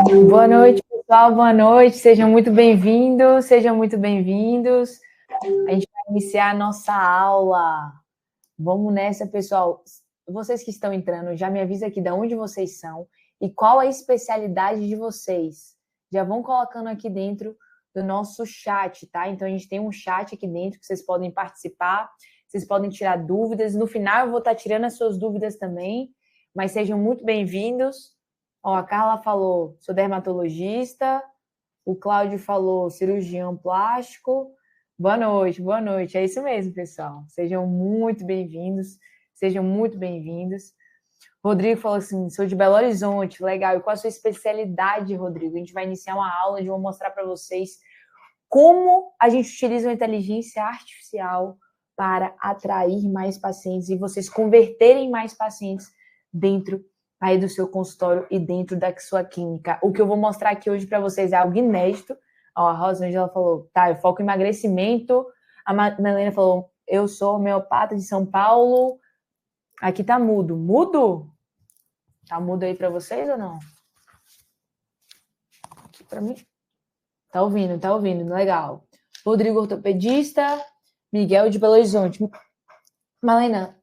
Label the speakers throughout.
Speaker 1: Boa noite, pessoal. Boa noite. Sejam muito bem-vindos. Sejam muito bem-vindos. A gente vai iniciar a nossa aula. Vamos nessa, pessoal. Vocês que estão entrando, já me avisa aqui de onde vocês são e qual a especialidade de vocês. Já vão colocando aqui dentro do nosso chat, tá? Então, a gente tem um chat aqui dentro que vocês podem participar, vocês podem tirar dúvidas. No final, eu vou estar tirando as suas dúvidas também, mas sejam muito bem-vindos. Ó, a Carla falou, sou dermatologista. O Cláudio falou, cirurgião plástico. Boa noite, boa noite. É isso mesmo, pessoal. Sejam muito bem-vindos. Sejam muito bem-vindos. Rodrigo falou assim, sou de Belo Horizonte. Legal. E qual a sua especialidade, Rodrigo? A gente vai iniciar uma aula onde eu vou mostrar para vocês como a gente utiliza a inteligência artificial para atrair mais pacientes e vocês converterem mais pacientes dentro aí do seu consultório e dentro da sua clínica. O que eu vou mostrar aqui hoje para vocês é algo inédito. Ó, a Rosângela falou, tá, eu foco em emagrecimento. A Melena falou, eu sou homeopata de São Paulo. Aqui tá mudo. Mudo? Tá mudo aí para vocês ou não? Aqui para mim. Tá ouvindo. Legal. Rodrigo, ortopedista. Miguel de Belo Horizonte. Malena,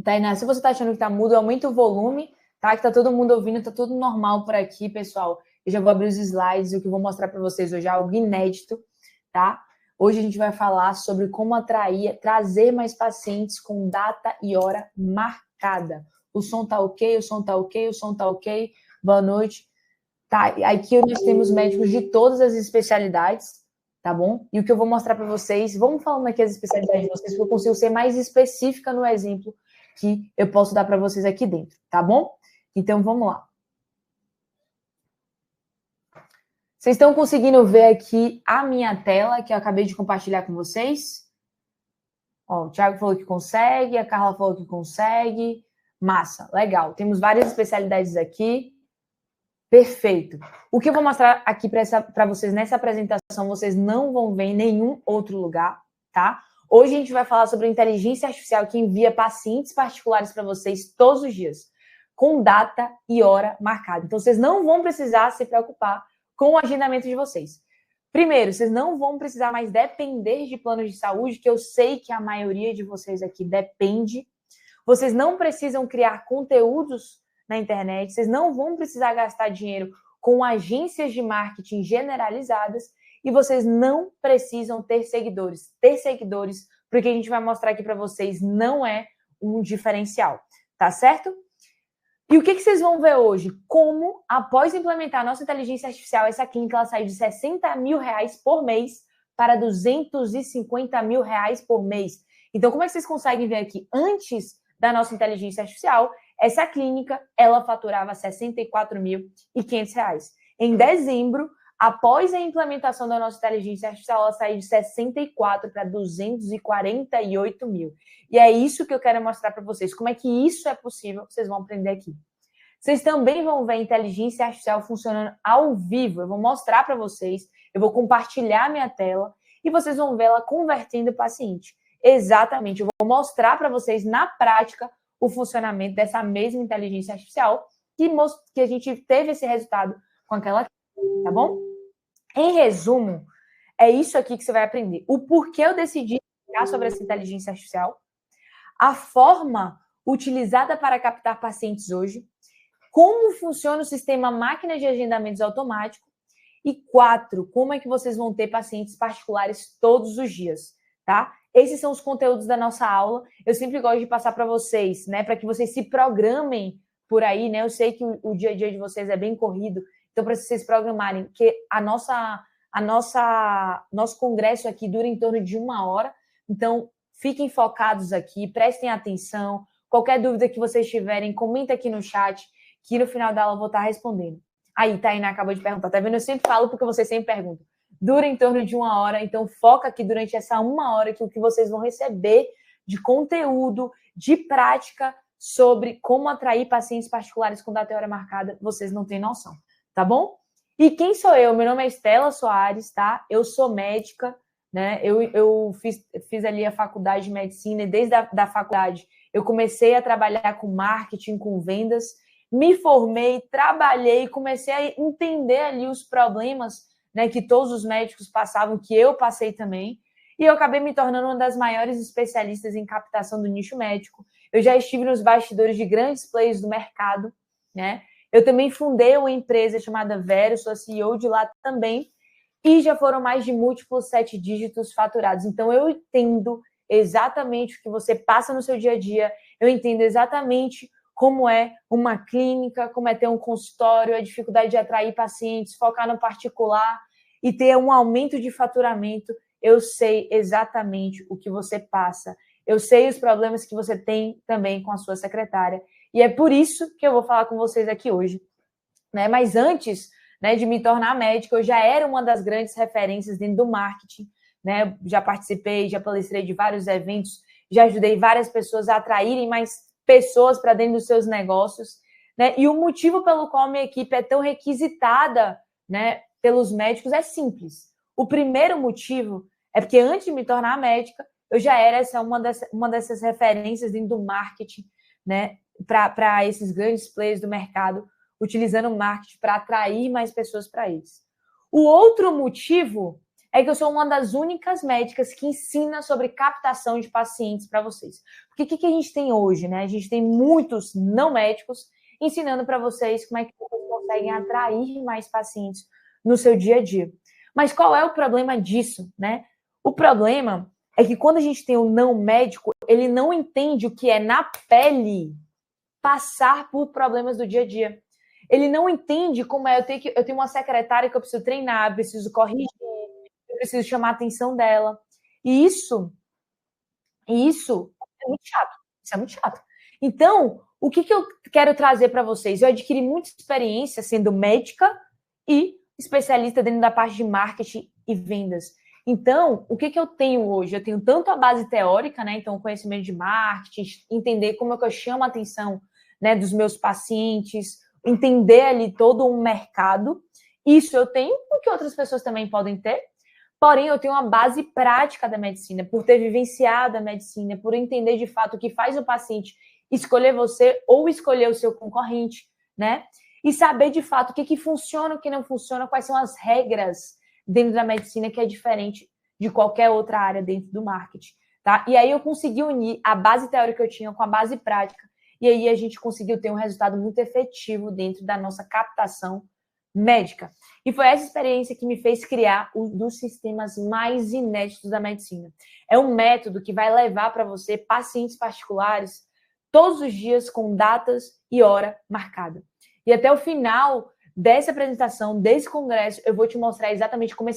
Speaker 1: Tainá, se você tá achando que tá mudo, aumenta o volume, tá? Que tá todo mundo ouvindo, tá tudo normal por aqui, pessoal. Eu já vou abrir os slides, o que eu vou mostrar para vocês hoje é algo inédito, tá? Hoje a gente vai falar sobre como trazer mais pacientes com data e hora marcada. O som tá ok, o som tá ok, o som tá ok. Boa noite. Tá, aqui nós temos médicos de todas as especialidades, tá bom? E o que eu vou mostrar para vocês, vamos falando aqui as especialidades de vocês, porque eu consigo ser mais específica no exemplo que eu posso dar para vocês aqui dentro, tá bom? Então, vamos lá. Vocês estão conseguindo ver aqui a minha tela, que eu acabei de compartilhar com vocês? Ó, o Thiago falou que consegue, a Carla falou que consegue. Massa, legal. Temos várias especialidades aqui. Perfeito. O que eu vou mostrar aqui para vocês nessa apresentação, vocês não vão ver em nenhum outro lugar, tá? Hoje a gente vai falar sobre a inteligência artificial que envia pacientes particulares para vocês todos os dias, com data e hora marcada. Então, vocês não vão precisar se preocupar com o agendamento de vocês. Primeiro, vocês não vão precisar mais depender de planos de saúde, que eu sei que a maioria de vocês aqui depende. Vocês não precisam criar conteúdos na internet, vocês não vão precisar gastar dinheiro com agências de marketing generalizadas e vocês não precisam ter seguidores. Ter seguidores, porque a gente vai mostrar aqui para vocês, não é um diferencial, tá certo? E o que vocês vão ver hoje? Como, após implementar a nossa inteligência artificial, essa clínica ela saiu de 60 mil reais por mês para 250 mil reais por mês. Então, como é que vocês conseguem ver aqui? Antes da nossa inteligência artificial, essa clínica, ela faturava R$ 64.500. Em dezembro, após a implementação da nossa inteligência artificial, ela saiu de 64 para 248 mil. E é isso que eu quero mostrar para vocês. Como é que isso é possível, vocês vão aprender aqui. Vocês também vão ver a inteligência artificial funcionando ao vivo. Eu vou mostrar para vocês, eu vou compartilhar minha tela e vocês vão ver ela convertendo o paciente. Exatamente, eu vou mostrar para vocês na prática o funcionamento dessa mesma inteligência artificial que a gente teve esse resultado com aquela, tá bom? Em resumo, é isso aqui que você vai aprender. O porquê eu decidi explicar sobre essa inteligência artificial, a forma utilizada para captar pacientes hoje, como funciona o sistema máquina de agendamentos automático e 4, como é que vocês vão ter pacientes particulares todos os dias, tá? Esses são os conteúdos da nossa aula. Eu sempre gosto de passar para vocês, né, para que vocês se programem por aí, né? Eu sei que o dia a dia de vocês é bem corrido, então para vocês se programarem, que nosso congresso aqui dura em torno de 1 hora, então fiquem focados aqui, prestem atenção. Qualquer dúvida que vocês tiverem, comenta aqui no chat, que no final da aula eu vou estar respondendo. Aí, Tainá acabou de perguntar, tá vendo? Eu sempre falo porque vocês sempre perguntam. Dura em torno de 1 hora, então foca aqui durante essa 1 hora que o que vocês vão receber de conteúdo, de prática sobre como atrair pacientes particulares com data e hora marcada, vocês não têm noção, tá bom? E quem sou eu? Meu nome é Estela Soares, tá? Eu sou médica, né? Eu fiz ali a faculdade de medicina e desde a faculdade eu comecei a trabalhar com marketing, com vendas. me formei, trabalhei, comecei a entender ali os problemas, né, que todos os médicos passavam, que eu passei também, e eu acabei me tornando uma das maiores especialistas em captação do nicho médico. Eu já estive nos bastidores de grandes players do mercado, né? Eu também fundei uma empresa chamada Vero, sou CEO de lá também, e já foram mais de múltiplos 7 dígitos faturados. Então, eu entendo exatamente o que você passa no seu dia a dia, eu entendo exatamente como é uma clínica, como é ter um consultório, a dificuldade de atrair pacientes, focar no particular e ter um aumento de faturamento. Eu sei exatamente o que você passa. Eu sei os problemas que você tem também com a sua secretária. E é por isso que eu vou falar com vocês aqui hoje. Né? Mas antes, né, de me tornar médica, eu já era uma das grandes referências dentro do marketing. Né? Já participei, já palestrei de vários eventos, já ajudei várias pessoas a atraírem mais pessoas para dentro dos seus negócios. Né? E o motivo pelo qual minha equipe é tão requisitada, né, pelos médicos é simples. O primeiro motivo é porque antes de me tornar médica, eu já era uma dessas referências dentro do marketing, né, para esses grandes players do mercado, utilizando o marketing para atrair mais pessoas para eles. O outro motivo é que eu sou uma das únicas médicas que ensina sobre captação de pacientes para vocês. Porque o que a gente tem hoje, né? A gente tem muitos não médicos ensinando para vocês como é que vocês conseguem atrair mais pacientes no seu dia a dia. Mas qual é o problema disso, né? O problema é que quando a gente tem o não médico, ele não entende o que é na pele passar por problemas do dia a dia. Ele não entende como é eu tenho uma secretária que eu preciso treinar, eu preciso corrigir, eu preciso chamar a atenção dela. E isso é muito chato. Isso é muito chato. Então, o que eu quero trazer para vocês? Eu adquiri muita experiência sendo médica e especialista dentro da parte de marketing e vendas. Então, o que eu tenho hoje? Eu tenho tanto a base teórica, né? Então, o conhecimento de marketing, entender como é que eu chamo a atenção, né, dos meus pacientes, entender ali todo um mercado. Isso eu tenho, o que outras pessoas também podem ter. Porém, eu tenho uma base prática da medicina, por ter vivenciado a medicina, por entender de fato o que faz o paciente escolher você ou escolher o seu concorrente, né? E saber de fato o que funciona, o que não funciona, quais são as regras dentro da medicina que é diferente de qualquer outra área dentro do marketing, tá? E aí eu consegui unir a base teórica que eu tinha com a base prática, e aí a gente conseguiu ter um resultado muito efetivo dentro da nossa captação médica. E foi essa experiência que me fez criar um dos sistemas mais inéditos da medicina. É um método que vai levar para você pacientes particulares todos os dias com datas e hora marcada. E até o final dessa apresentação, desse congresso, eu vou te mostrar exatamente como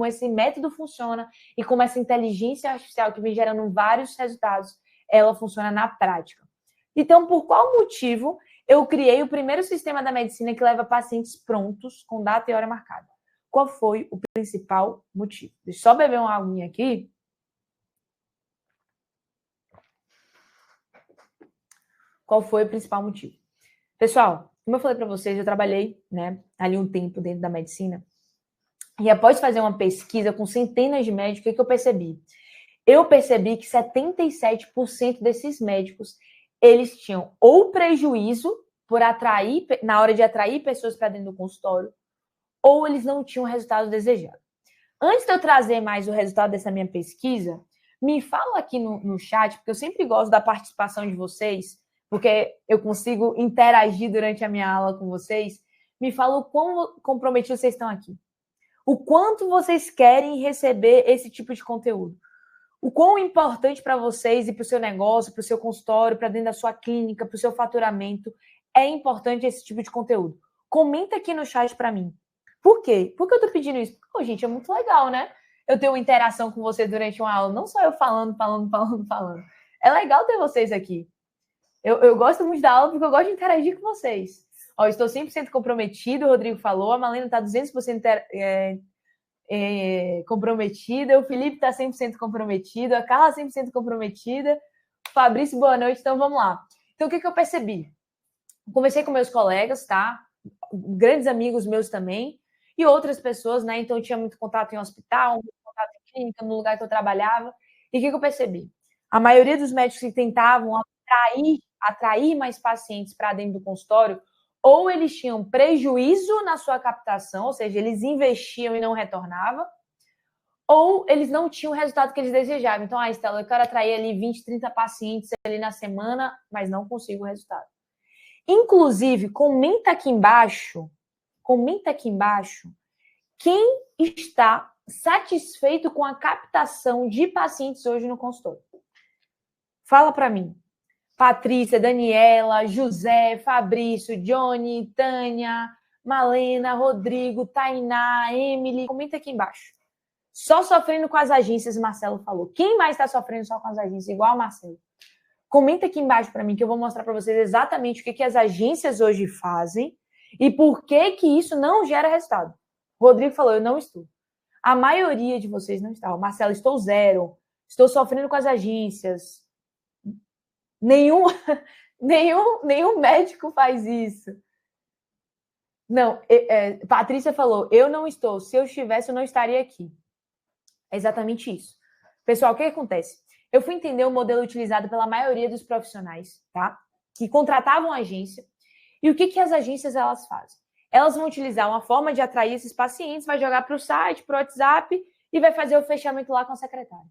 Speaker 1: esse método funciona e como essa inteligência artificial que vem gerando vários resultados, ela funciona na prática. Então, por qual motivo eu criei o primeiro sistema da medicina que leva pacientes prontos, com data e hora marcada? Qual foi o principal motivo? Deixa eu só beber uma aguinha aqui. Qual foi o principal motivo? Pessoal, como eu falei para vocês, eu trabalhei, né, ali um tempo dentro da medicina. E após fazer uma pesquisa com centenas de médicos, o que eu percebi? Eu percebi que 77% desses médicos, eles tinham ou prejuízo por atrair, na hora de atrair pessoas para dentro do consultório, ou eles não tinham o resultado desejado. Antes de eu trazer mais o resultado dessa minha pesquisa, me fala aqui no chat, porque eu sempre gosto da participação de vocês, porque eu consigo interagir durante a minha aula com vocês. Me fala o quão comprometidos vocês estão aqui. O quanto vocês querem receber esse tipo de conteúdo. O quão importante para vocês e para o seu negócio, para o seu consultório, para dentro da sua clínica, para o seu faturamento, é importante esse tipo de conteúdo. Comenta aqui no chat para mim. Por quê? Por que eu estou pedindo isso? Porque, gente, é muito legal, né? Eu ter uma interação com você durante uma aula, não só eu falando. É legal ter vocês aqui. Eu gosto muito da aula porque eu gosto de interagir com vocês. Ó, estou 100% comprometido, o Rodrigo falou, a Malena está 200% comprometida, o Felipe está 100% comprometido, a Carla 100% comprometida, Fabrício, boa noite, então vamos lá. Então, o que eu percebi? Conversei com meus colegas, tá? Grandes amigos meus também, e outras pessoas, né? Então, eu tinha muito contato em hospital, muito contato em clínica, no lugar que eu trabalhava. E o que eu percebi? A maioria dos médicos que tentavam atrair atrair mais pacientes para dentro do consultório, ou eles tinham prejuízo na sua captação, ou seja, eles investiam e não retornavam, ou eles não tinham o resultado que eles desejavam. Então, Estela, eu quero atrair ali 20, 30 pacientes ali na semana, mas não consigo o resultado. Inclusive, comenta aqui embaixo, quem está satisfeito com a captação de pacientes hoje no consultório. Fala para mim. Patrícia, Daniela, José, Fabrício, Johnny, Tânia, Malena, Rodrigo, Tainá, Emily. Comenta aqui embaixo. Só sofrendo com as agências, Marcelo falou. Quem mais está sofrendo só com as agências? Igual o Marcelo. Comenta aqui embaixo para mim que eu vou mostrar para vocês exatamente o que as agências hoje fazem e por que isso não gera resultado. O Rodrigo falou, eu não estou. A maioria de vocês não está. O Marcelo, estou zero. Estou sofrendo com as agências. Nenhum médico faz isso. Não, Patrícia falou, eu não estou. Se eu estivesse, eu não estaria aqui. É exatamente isso. Pessoal, o que acontece? Eu fui entender o modelo utilizado pela maioria dos profissionais, tá? Que contratavam a agência. E o que as agências elas fazem? Elas vão utilizar uma forma de atrair esses pacientes, vai jogar para o site, para o WhatsApp e vai fazer o fechamento lá com a secretária.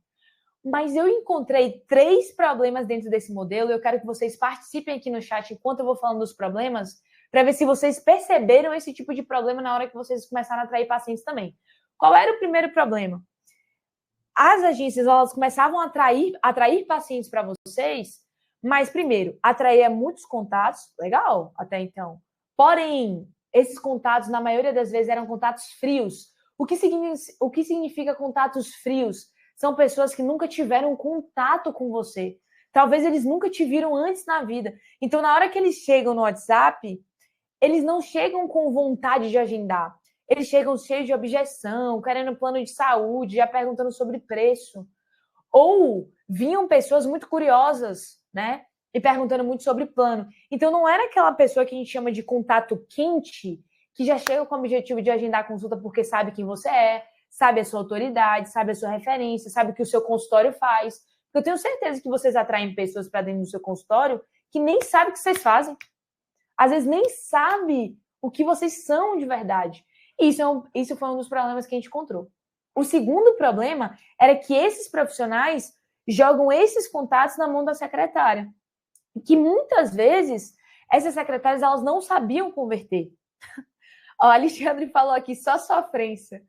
Speaker 1: Mas eu encontrei 3 problemas dentro desse modelo. Eu quero que vocês participem aqui no chat enquanto eu vou falando dos problemas, para ver se vocês perceberam esse tipo de problema na hora que vocês começaram a atrair pacientes também. Qual era o primeiro problema? As agências elas começavam a atrair pacientes para vocês, mas primeiro, atraía muitos contatos, legal, até então. Porém, esses contatos, na maioria das vezes, eram contatos frios. O que significa contatos frios? São pessoas que nunca tiveram contato com você. Talvez eles nunca te viram antes na vida. Então, na hora que eles chegam no WhatsApp, eles não chegam com vontade de agendar. Eles chegam cheios de objeção, querendo plano de saúde, já perguntando sobre preço. Ou vinham pessoas muito curiosas, né? E perguntando muito sobre plano. Então, não era aquela pessoa que a gente chama de contato quente, que já chega com o objetivo de agendar a consulta porque sabe quem você é, sabe a sua autoridade, sabe a sua referência, sabe o que o seu consultório faz. Eu tenho certeza que vocês atraem pessoas para dentro do seu consultório que nem sabem o que vocês fazem. Às vezes nem sabe o que vocês são de verdade. Isso foi um dos problemas que a gente encontrou. O segundo problema era que esses profissionais jogam esses contatos na mão da secretária. Que muitas vezes essas secretárias elas não sabiam converter. O Alexandre falou aqui, só sofrência.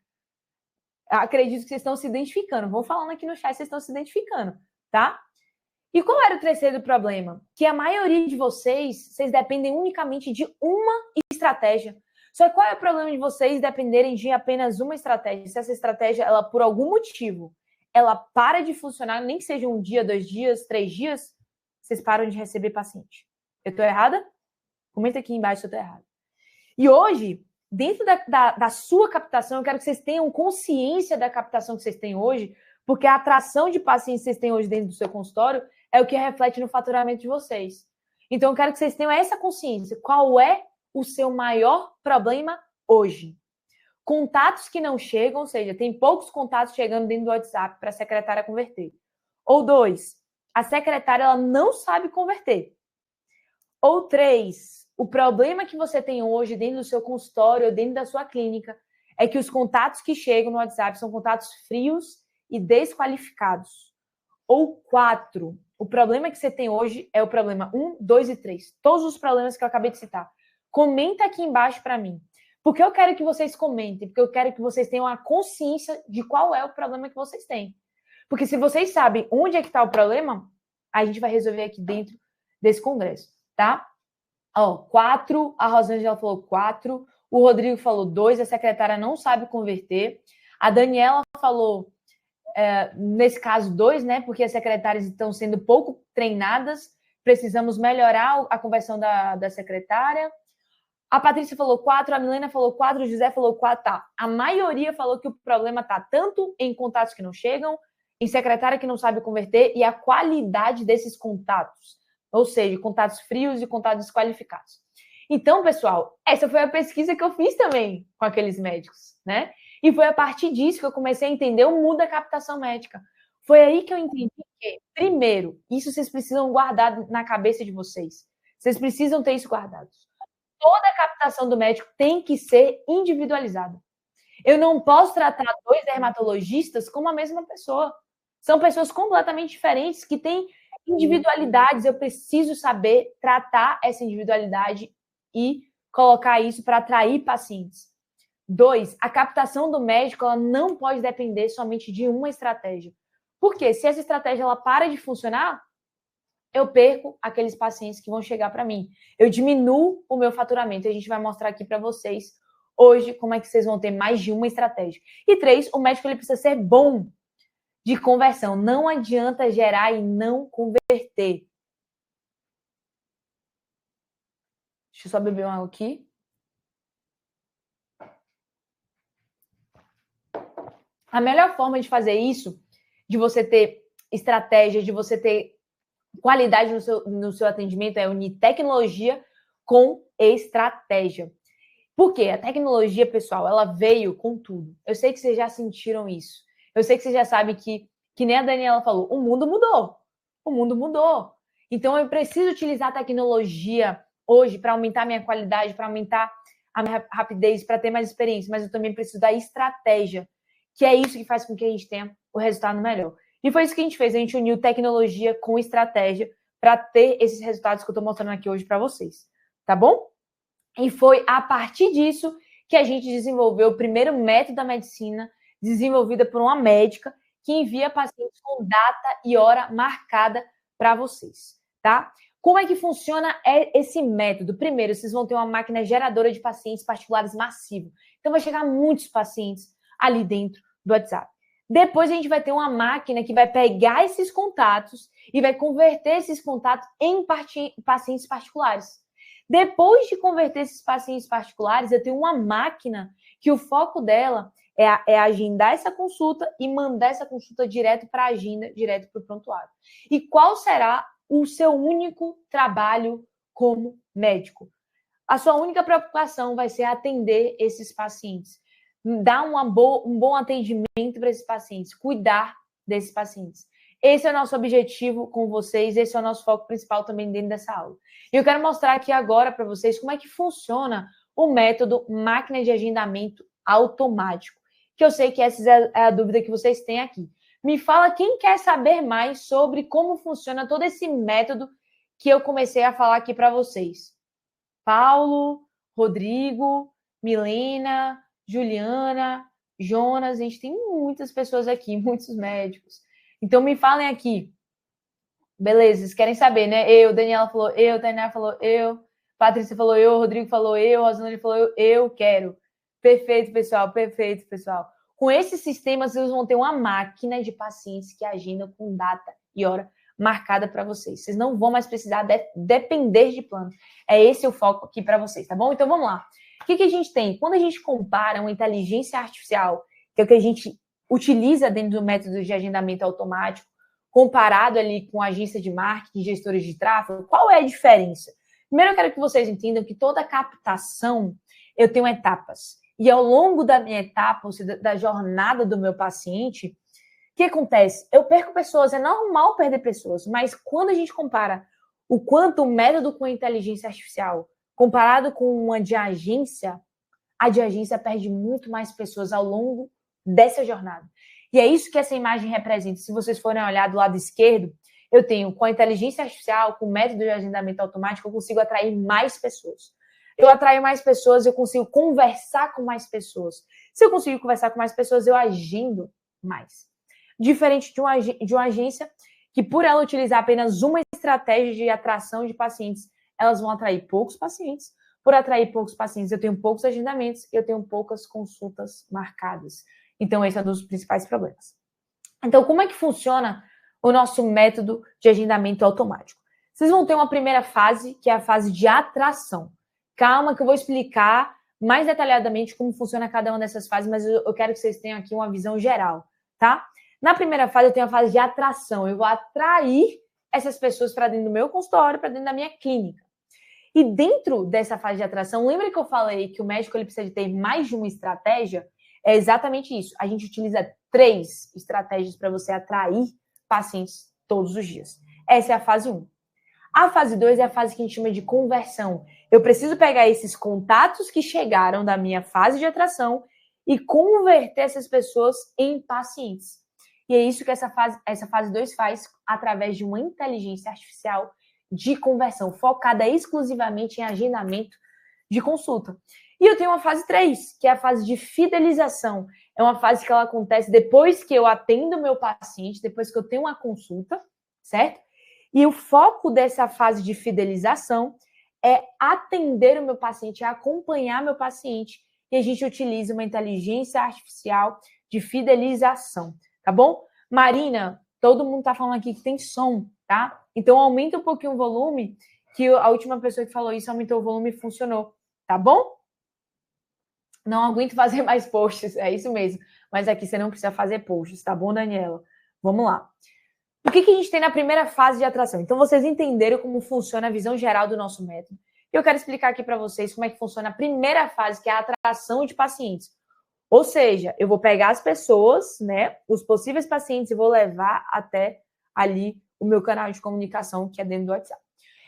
Speaker 1: Acredito que vocês estão se identificando. Vou falando aqui no chat, vocês estão se identificando, tá? E qual era o terceiro problema? Que a maioria de vocês dependem unicamente de uma estratégia. Só que qual é o problema de vocês dependerem de apenas uma estratégia? Se essa estratégia, ela por algum motivo, ela para de funcionar, nem que seja 1 dia, 2 dias, 3 dias, vocês param de receber paciente. Eu estou errada? Comenta aqui embaixo se eu estou errada. E hoje, dentro da sua captação, eu quero que vocês tenham consciência da captação que vocês têm hoje, porque a atração de pacientes que vocês têm hoje dentro do seu consultório é o que reflete no faturamento de vocês. Então, eu quero que vocês tenham essa consciência. Qual é o seu maior problema hoje? Contatos que não chegam, ou seja, tem poucos contatos chegando dentro do WhatsApp para a secretária converter. Ou 2, a secretária ela não sabe converter. Ou 3, o problema que você tem hoje dentro do seu consultório ou dentro da sua clínica é que os contatos que chegam no WhatsApp são contatos frios e desqualificados. Ou 4, o problema que você tem hoje é o problema 1, 2 e 3. Todos os problemas que eu acabei de citar. Comenta aqui embaixo para mim. Porque eu quero que vocês comentem, porque eu quero que vocês tenham a consciência de qual é o problema que vocês têm. Porque se vocês sabem onde é que está o problema, a gente vai resolver aqui dentro desse congresso, tá? 4, a Rosângela falou 4, o Rodrigo falou 2, a secretária não sabe converter. A Daniela falou, nesse caso, 2, né? Porque as secretárias estão sendo pouco treinadas, precisamos melhorar a conversão da secretária. A Patrícia falou 4, a Milena falou 4, o José falou 4, tá. A maioria falou que o problema tá tanto em contatos que não chegam, em secretária que não sabe converter e a qualidade desses contatos. Ou seja, contatos frios e contatos desqualificados. Então, pessoal, essa foi a pesquisa que eu fiz também com aqueles médicos, né? E foi a partir disso que eu comecei a entender o mundo da captação médica. Foi aí que eu entendi que, primeiro, isso vocês precisam guardar na cabeça de vocês. Vocês precisam ter isso guardado. Toda a captação do médico tem que ser individualizada. Eu não posso tratar 2 dermatologistas como a mesma pessoa. São pessoas completamente diferentes que têm individualidades. Eu preciso saber tratar essa individualidade e colocar isso para atrair pacientes. 2, a captação do médico ela não pode depender somente de uma estratégia. Porque se essa estratégia ela para de funcionar, eu perco aqueles pacientes que vão chegar para mim. Eu diminuo o meu faturamento. A gente vai mostrar aqui para vocês hoje como é que vocês vão ter mais de uma estratégia. E 3, o médico ele precisa ser bom de conversão. Não adianta gerar e não converter. Deixa eu só beber uma água aqui. A melhor forma de fazer isso, de você ter estratégia, de você ter qualidade no seu atendimento, é unir tecnologia com estratégia. Por quê? A tecnologia, pessoal, ela veio com tudo. Eu sei que vocês já sentiram isso. Eu sei que vocês já sabem que nem a Daniela falou, o mundo mudou. O mundo mudou. Então, eu preciso utilizar a tecnologia hoje para aumentar a minha qualidade, para aumentar a minha rapidez, para ter mais experiência, mas eu também preciso da estratégia, que é isso que faz com que a gente tenha o resultado melhor. E foi isso que a gente fez. A gente uniu tecnologia com estratégia para ter esses resultados que eu estou mostrando aqui hoje para vocês. Tá bom? E foi a partir disso que a gente desenvolveu o primeiro método da medicina desenvolvida por uma médica que envia pacientes com data e hora marcada para vocês, tá? Como é que funciona esse método? Primeiro, vocês vão ter uma máquina geradora de pacientes particulares massiva. Então, vai chegar muitos pacientes ali dentro do WhatsApp. Depois, a gente vai ter uma máquina que vai pegar esses contatos e vai converter esses contatos em pacientes particulares. Depois de converter esses pacientes particulares, eu tenho uma máquina que o foco dela é agendar essa consulta e mandar essa consulta direto para a agenda, direto para o prontuário. E qual será o seu único trabalho como médico? A sua única preocupação vai ser atender esses pacientes, dar um bom atendimento para esses pacientes, cuidar desses pacientes. Esse é o nosso objetivo com vocês, esse é o nosso foco principal também dentro dessa aula. E eu quero mostrar aqui agora para vocês como é que funciona o método máquina de agendamento automático, que eu sei que essa é a dúvida que vocês têm aqui. Me fala quem quer saber mais sobre como funciona todo esse método que eu comecei a falar aqui para vocês. Paulo, Rodrigo, Milena, Juliana, Jonas, a gente tem muitas pessoas aqui, muitos médicos. Então, me falem aqui. Beleza, vocês querem saber, né? Eu, Daniela falou eu, Tainá falou eu, Patrícia falou eu, Rodrigo falou eu, Rosanelli falou eu quero. Perfeito, pessoal, perfeito, pessoal. Com esses sistemas, vocês vão ter uma máquina de pacientes que agendam com data e hora marcada para vocês. Vocês não vão mais precisar depender de plano. É esse o foco aqui para vocês, tá bom? Então, vamos lá. O que a gente tem? Quando a gente compara uma inteligência artificial, que é o que a gente utiliza dentro do método de agendamento automático, comparado ali com agência de marketing, gestores de tráfego, qual é a diferença? Primeiro, eu quero que vocês entendam que toda captação, eu tenho etapas. E ao longo da minha etapa, ou seja, da jornada do meu paciente, o que acontece? Eu perco pessoas, é normal perder pessoas, mas quando a gente compara o quanto o método com a inteligência artificial, comparado com uma de agência, a de agência perde muito mais pessoas ao longo dessa jornada. E é isso que essa imagem representa. Se vocês forem olhar do lado esquerdo, eu tenho, com a inteligência artificial, com o método de agendamento automático, eu consigo atrair mais pessoas. Eu atraio mais pessoas, eu consigo conversar com mais pessoas. Se eu consigo conversar com mais pessoas, eu agendo mais. Diferente de uma agência que, por ela utilizar apenas uma estratégia de atração de pacientes, elas vão atrair poucos pacientes. Por atrair poucos pacientes, eu tenho poucos agendamentos, eu tenho poucas consultas marcadas. Então, esse é um dos principais problemas. Então, como é que funciona o nosso método de agendamento automático? Vocês vão ter uma primeira fase, que é a fase de atração. Calma que eu vou explicar mais detalhadamente como funciona cada uma dessas fases, mas eu quero que vocês tenham aqui uma visão geral, tá? Na primeira fase, eu tenho a fase de atração. Eu vou atrair essas pessoas para dentro do meu consultório, para dentro da minha clínica. E dentro dessa fase de atração, lembra que eu falei que o médico ele precisa de ter mais de uma estratégia? É exatamente isso. A gente utiliza 3 estratégias para você atrair pacientes todos os dias. Essa é a fase 1. A fase 2 é a fase que a gente chama de conversão. Eu preciso pegar esses contatos que chegaram da minha fase de atração e converter essas pessoas em pacientes. E é isso que essa fase 2 faz através de uma inteligência artificial de conversão, focada exclusivamente em agendamento de consulta. E eu tenho uma fase 3, que é a fase de fidelização. É uma fase que ela acontece depois que eu atendo o meu paciente, depois que eu tenho uma consulta, certo? E o foco dessa fase de fidelização é atender o meu paciente, é acompanhar meu paciente. E a gente utiliza uma inteligência artificial de fidelização, tá bom? Marina, todo mundo tá falando aqui que tem som, tá? Então aumenta um pouquinho o volume, que a última pessoa que falou isso aumentou o volume e funcionou, tá bom? Não aguento fazer mais posts, é isso mesmo. Mas aqui você não precisa fazer posts, tá bom, Daniela? Vamos lá. O que a gente tem na primeira fase de atração? Então, vocês entenderam como funciona a visão geral do nosso método. Eu quero explicar aqui para vocês como é que funciona a primeira fase, que é a atração de pacientes. Ou seja, eu vou pegar as pessoas, né, os possíveis pacientes, e vou levar até ali o meu canal de comunicação, que é dentro do WhatsApp.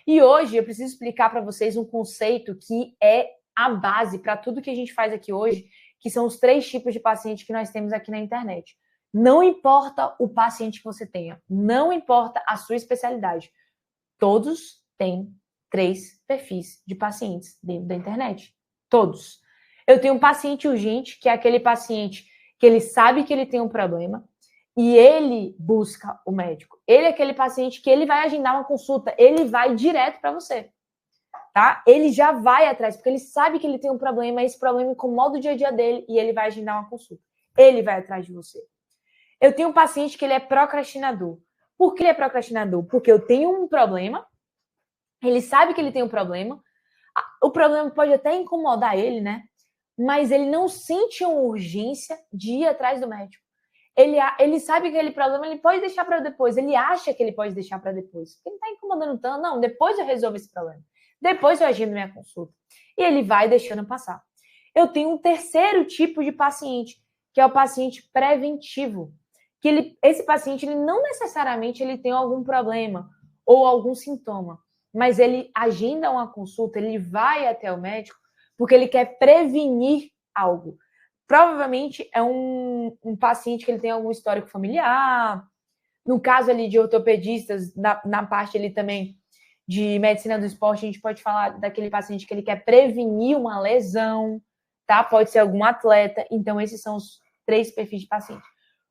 Speaker 1: E hoje eu preciso explicar para vocês um conceito que é a base para tudo que a gente faz aqui hoje, que são os 3 tipos de paciente que nós temos aqui na internet. Não importa o paciente que você tenha, não importa a sua especialidade, todos têm 3 perfis de pacientes dentro da internet. Todos. Eu tenho um paciente urgente, que é aquele paciente que ele sabe que ele tem um problema e ele busca o médico. Ele é aquele paciente que ele vai agendar uma consulta, ele vai direto para você. Tá? Ele já vai atrás, porque ele sabe que ele tem um problema, esse problema incomoda o dia a dia dele e ele vai agendar uma consulta. Ele vai atrás de você. Eu tenho um paciente que ele é procrastinador. Por que ele é procrastinador? Porque eu tenho um problema, ele sabe que ele tem um problema, o problema pode até incomodar ele, né? Mas ele não sente uma urgência de ir atrás do médico. Ele sabe que aquele problema ele pode deixar para depois, ele acha que ele pode deixar para depois. Porque não está incomodando tanto, não, depois eu resolvo esse problema. Depois eu agendo minha consulta. E ele vai deixando passar. Eu tenho um terceiro tipo de paciente, que é o paciente preventivo. Que esse paciente, ele não necessariamente ele tem algum problema ou algum sintoma, mas ele agenda uma consulta, ele vai até o médico porque ele quer prevenir algo. Provavelmente é um paciente que ele tem algum histórico familiar. No caso ali de ortopedistas, na parte ali também de medicina do esporte, a gente pode falar daquele paciente que ele quer prevenir uma lesão, tá? Pode ser algum atleta. Então, esses são os 3 perfis de paciente.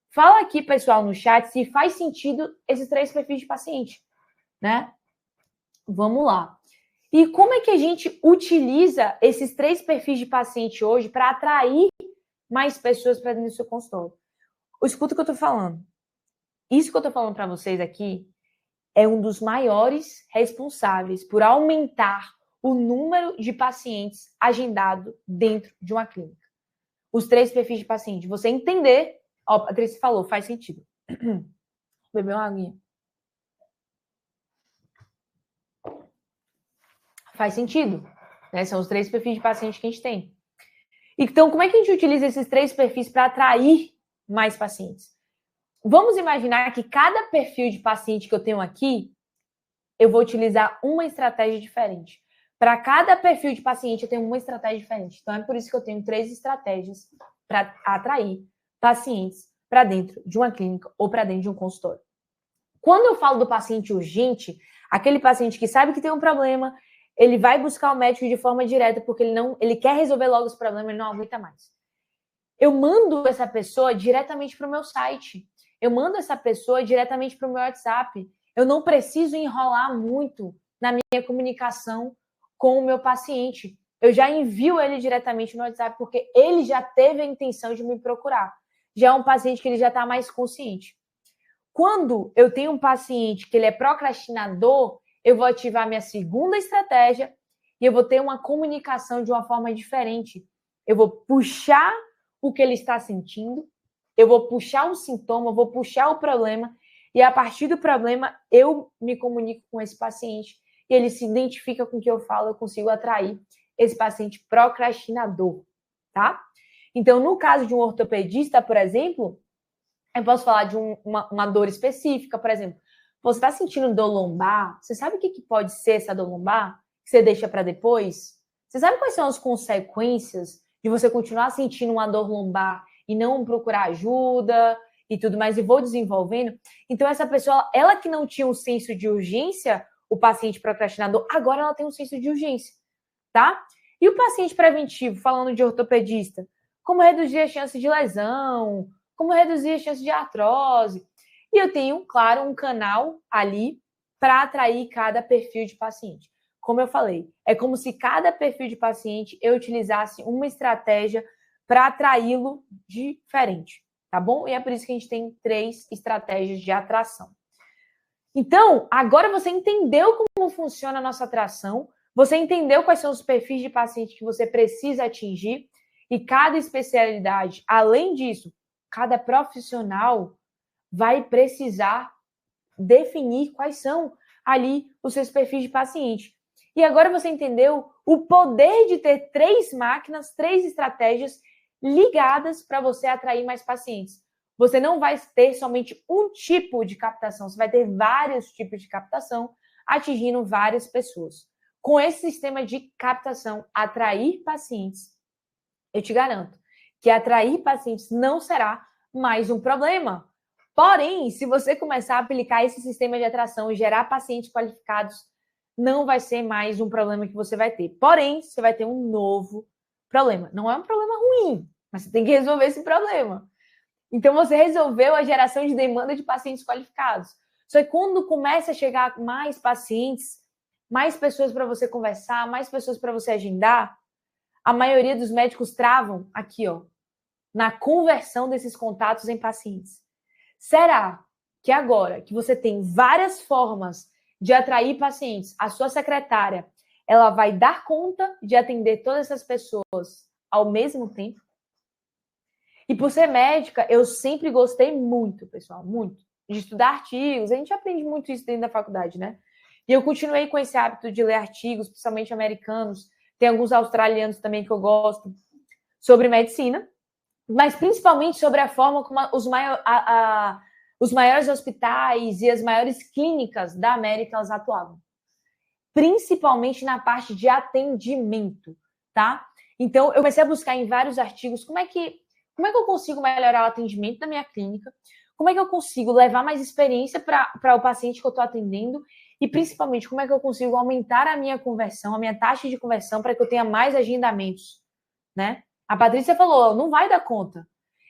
Speaker 1: Fala aqui, pessoal, no chat, se faz sentido esses 3 perfis de paciente, né? Vamos lá. E como é que a gente utiliza esses 3 perfis de paciente hoje para atrair mais pessoas para dentro do seu consultório? Escuta o que eu tô falando. Isso que eu tô falando para vocês aqui é um dos maiores responsáveis por aumentar o número de pacientes agendado dentro de uma clínica. Os 3 perfis de paciente. Você entender... Ó, a Patrícia falou, faz sentido. Beber uma aguinha. Faz sentido. Né? São os 3 perfis de paciente que a gente tem. Então, como é que a gente utiliza esses 3 perfis para atrair mais pacientes? Vamos imaginar que cada perfil de paciente que eu tenho aqui, eu vou utilizar uma estratégia diferente. Para cada perfil de paciente, eu tenho uma estratégia diferente. Então, é por isso que eu tenho 3 estratégias para atrair pacientes para dentro de uma clínica ou para dentro de um consultório. Quando eu falo do paciente urgente, aquele paciente que sabe que tem um problema, ele vai buscar o médico de forma direta porque ele quer resolver logo esse problema, ele não aguenta mais. Eu mando essa pessoa diretamente para o meu site. Eu mando essa pessoa diretamente para o meu WhatsApp. Eu não preciso enrolar muito na minha comunicação com o meu paciente. Eu já envio ele diretamente no WhatsApp porque ele já teve a intenção de me procurar. Já é um paciente que ele já está mais consciente. Quando eu tenho um paciente que ele é procrastinador, eu vou ativar minha segunda estratégia e eu vou ter uma comunicação de uma forma diferente. Eu vou puxar o que ele está sentindo, eu vou puxar um sintoma, eu vou puxar o problema e a partir do problema eu me comunico com esse paciente e ele se identifica com o que eu falo, eu consigo atrair esse paciente procrastinador, tá? Então, no caso de um ortopedista, por exemplo, eu posso falar de uma dor específica, por exemplo. Você está sentindo dor lombar? Você sabe o que pode ser essa dor lombar? Que você deixa para depois? Você sabe quais são as consequências de você continuar sentindo uma dor lombar e não procurar ajuda e tudo mais, e vou desenvolvendo? Então, essa pessoa, ela que não tinha um senso de urgência, o paciente procrastinador, agora ela tem um senso de urgência, tá? E o paciente preventivo, falando de ortopedista, como reduzir a chance de lesão, como reduzir a chance de artrose. E eu tenho, claro, um canal ali para atrair cada perfil de paciente. Como eu falei, é como se cada perfil de paciente eu utilizasse uma estratégia para atraí-lo diferente, tá bom? E é por isso que a gente tem 3 estratégias de atração. Então, agora você entendeu como funciona a nossa atração, você entendeu quais são os perfis de paciente que você precisa atingir, e cada especialidade, além disso, cada profissional vai precisar definir quais são ali os seus perfis de paciente. E agora você entendeu o poder de ter 3 máquinas, 3 estratégias ligadas para você atrair mais pacientes. Você não vai ter somente um tipo de captação, você vai ter vários tipos de captação atingindo várias pessoas. Com esse sistema de captação, atrair pacientes, eu te garanto que atrair pacientes não será mais um problema. Porém, se você começar a aplicar esse sistema de atração e gerar pacientes qualificados, não vai ser mais um problema que você vai ter. Porém, você vai ter um novo problema. Não é um problema ruim, mas você tem que resolver esse problema. Então, você resolveu a geração de demanda de pacientes qualificados. Só que quando começa a chegar mais pacientes, mais pessoas para você conversar, mais pessoas para você agendar, a maioria dos médicos travam aqui, ó, na conversão desses contatos em pacientes. Será que agora que você tem várias formas de atrair pacientes, a sua secretária, ela vai dar conta de atender todas essas pessoas ao mesmo tempo? E por ser médica, eu sempre gostei muito, pessoal, muito, de estudar artigos. A gente aprende muito isso dentro da faculdade, né? E eu continuei com esse hábito de ler artigos, principalmente americanos. Tem alguns australianos também que eu gosto, sobre medicina, mas principalmente sobre a forma como os maiores hospitais e as maiores clínicas da América elas atuavam. Principalmente na parte de atendimento, tá? Então, eu comecei a buscar em vários artigos como é que eu consigo melhorar o atendimento da minha clínica, como é que eu consigo levar mais experiência para o paciente que eu estou atendendo e, principalmente, como é que eu consigo aumentar a minha conversão, a minha taxa de conversão para que eu tenha mais agendamentos, né? A Patrícia falou, não vai dar conta.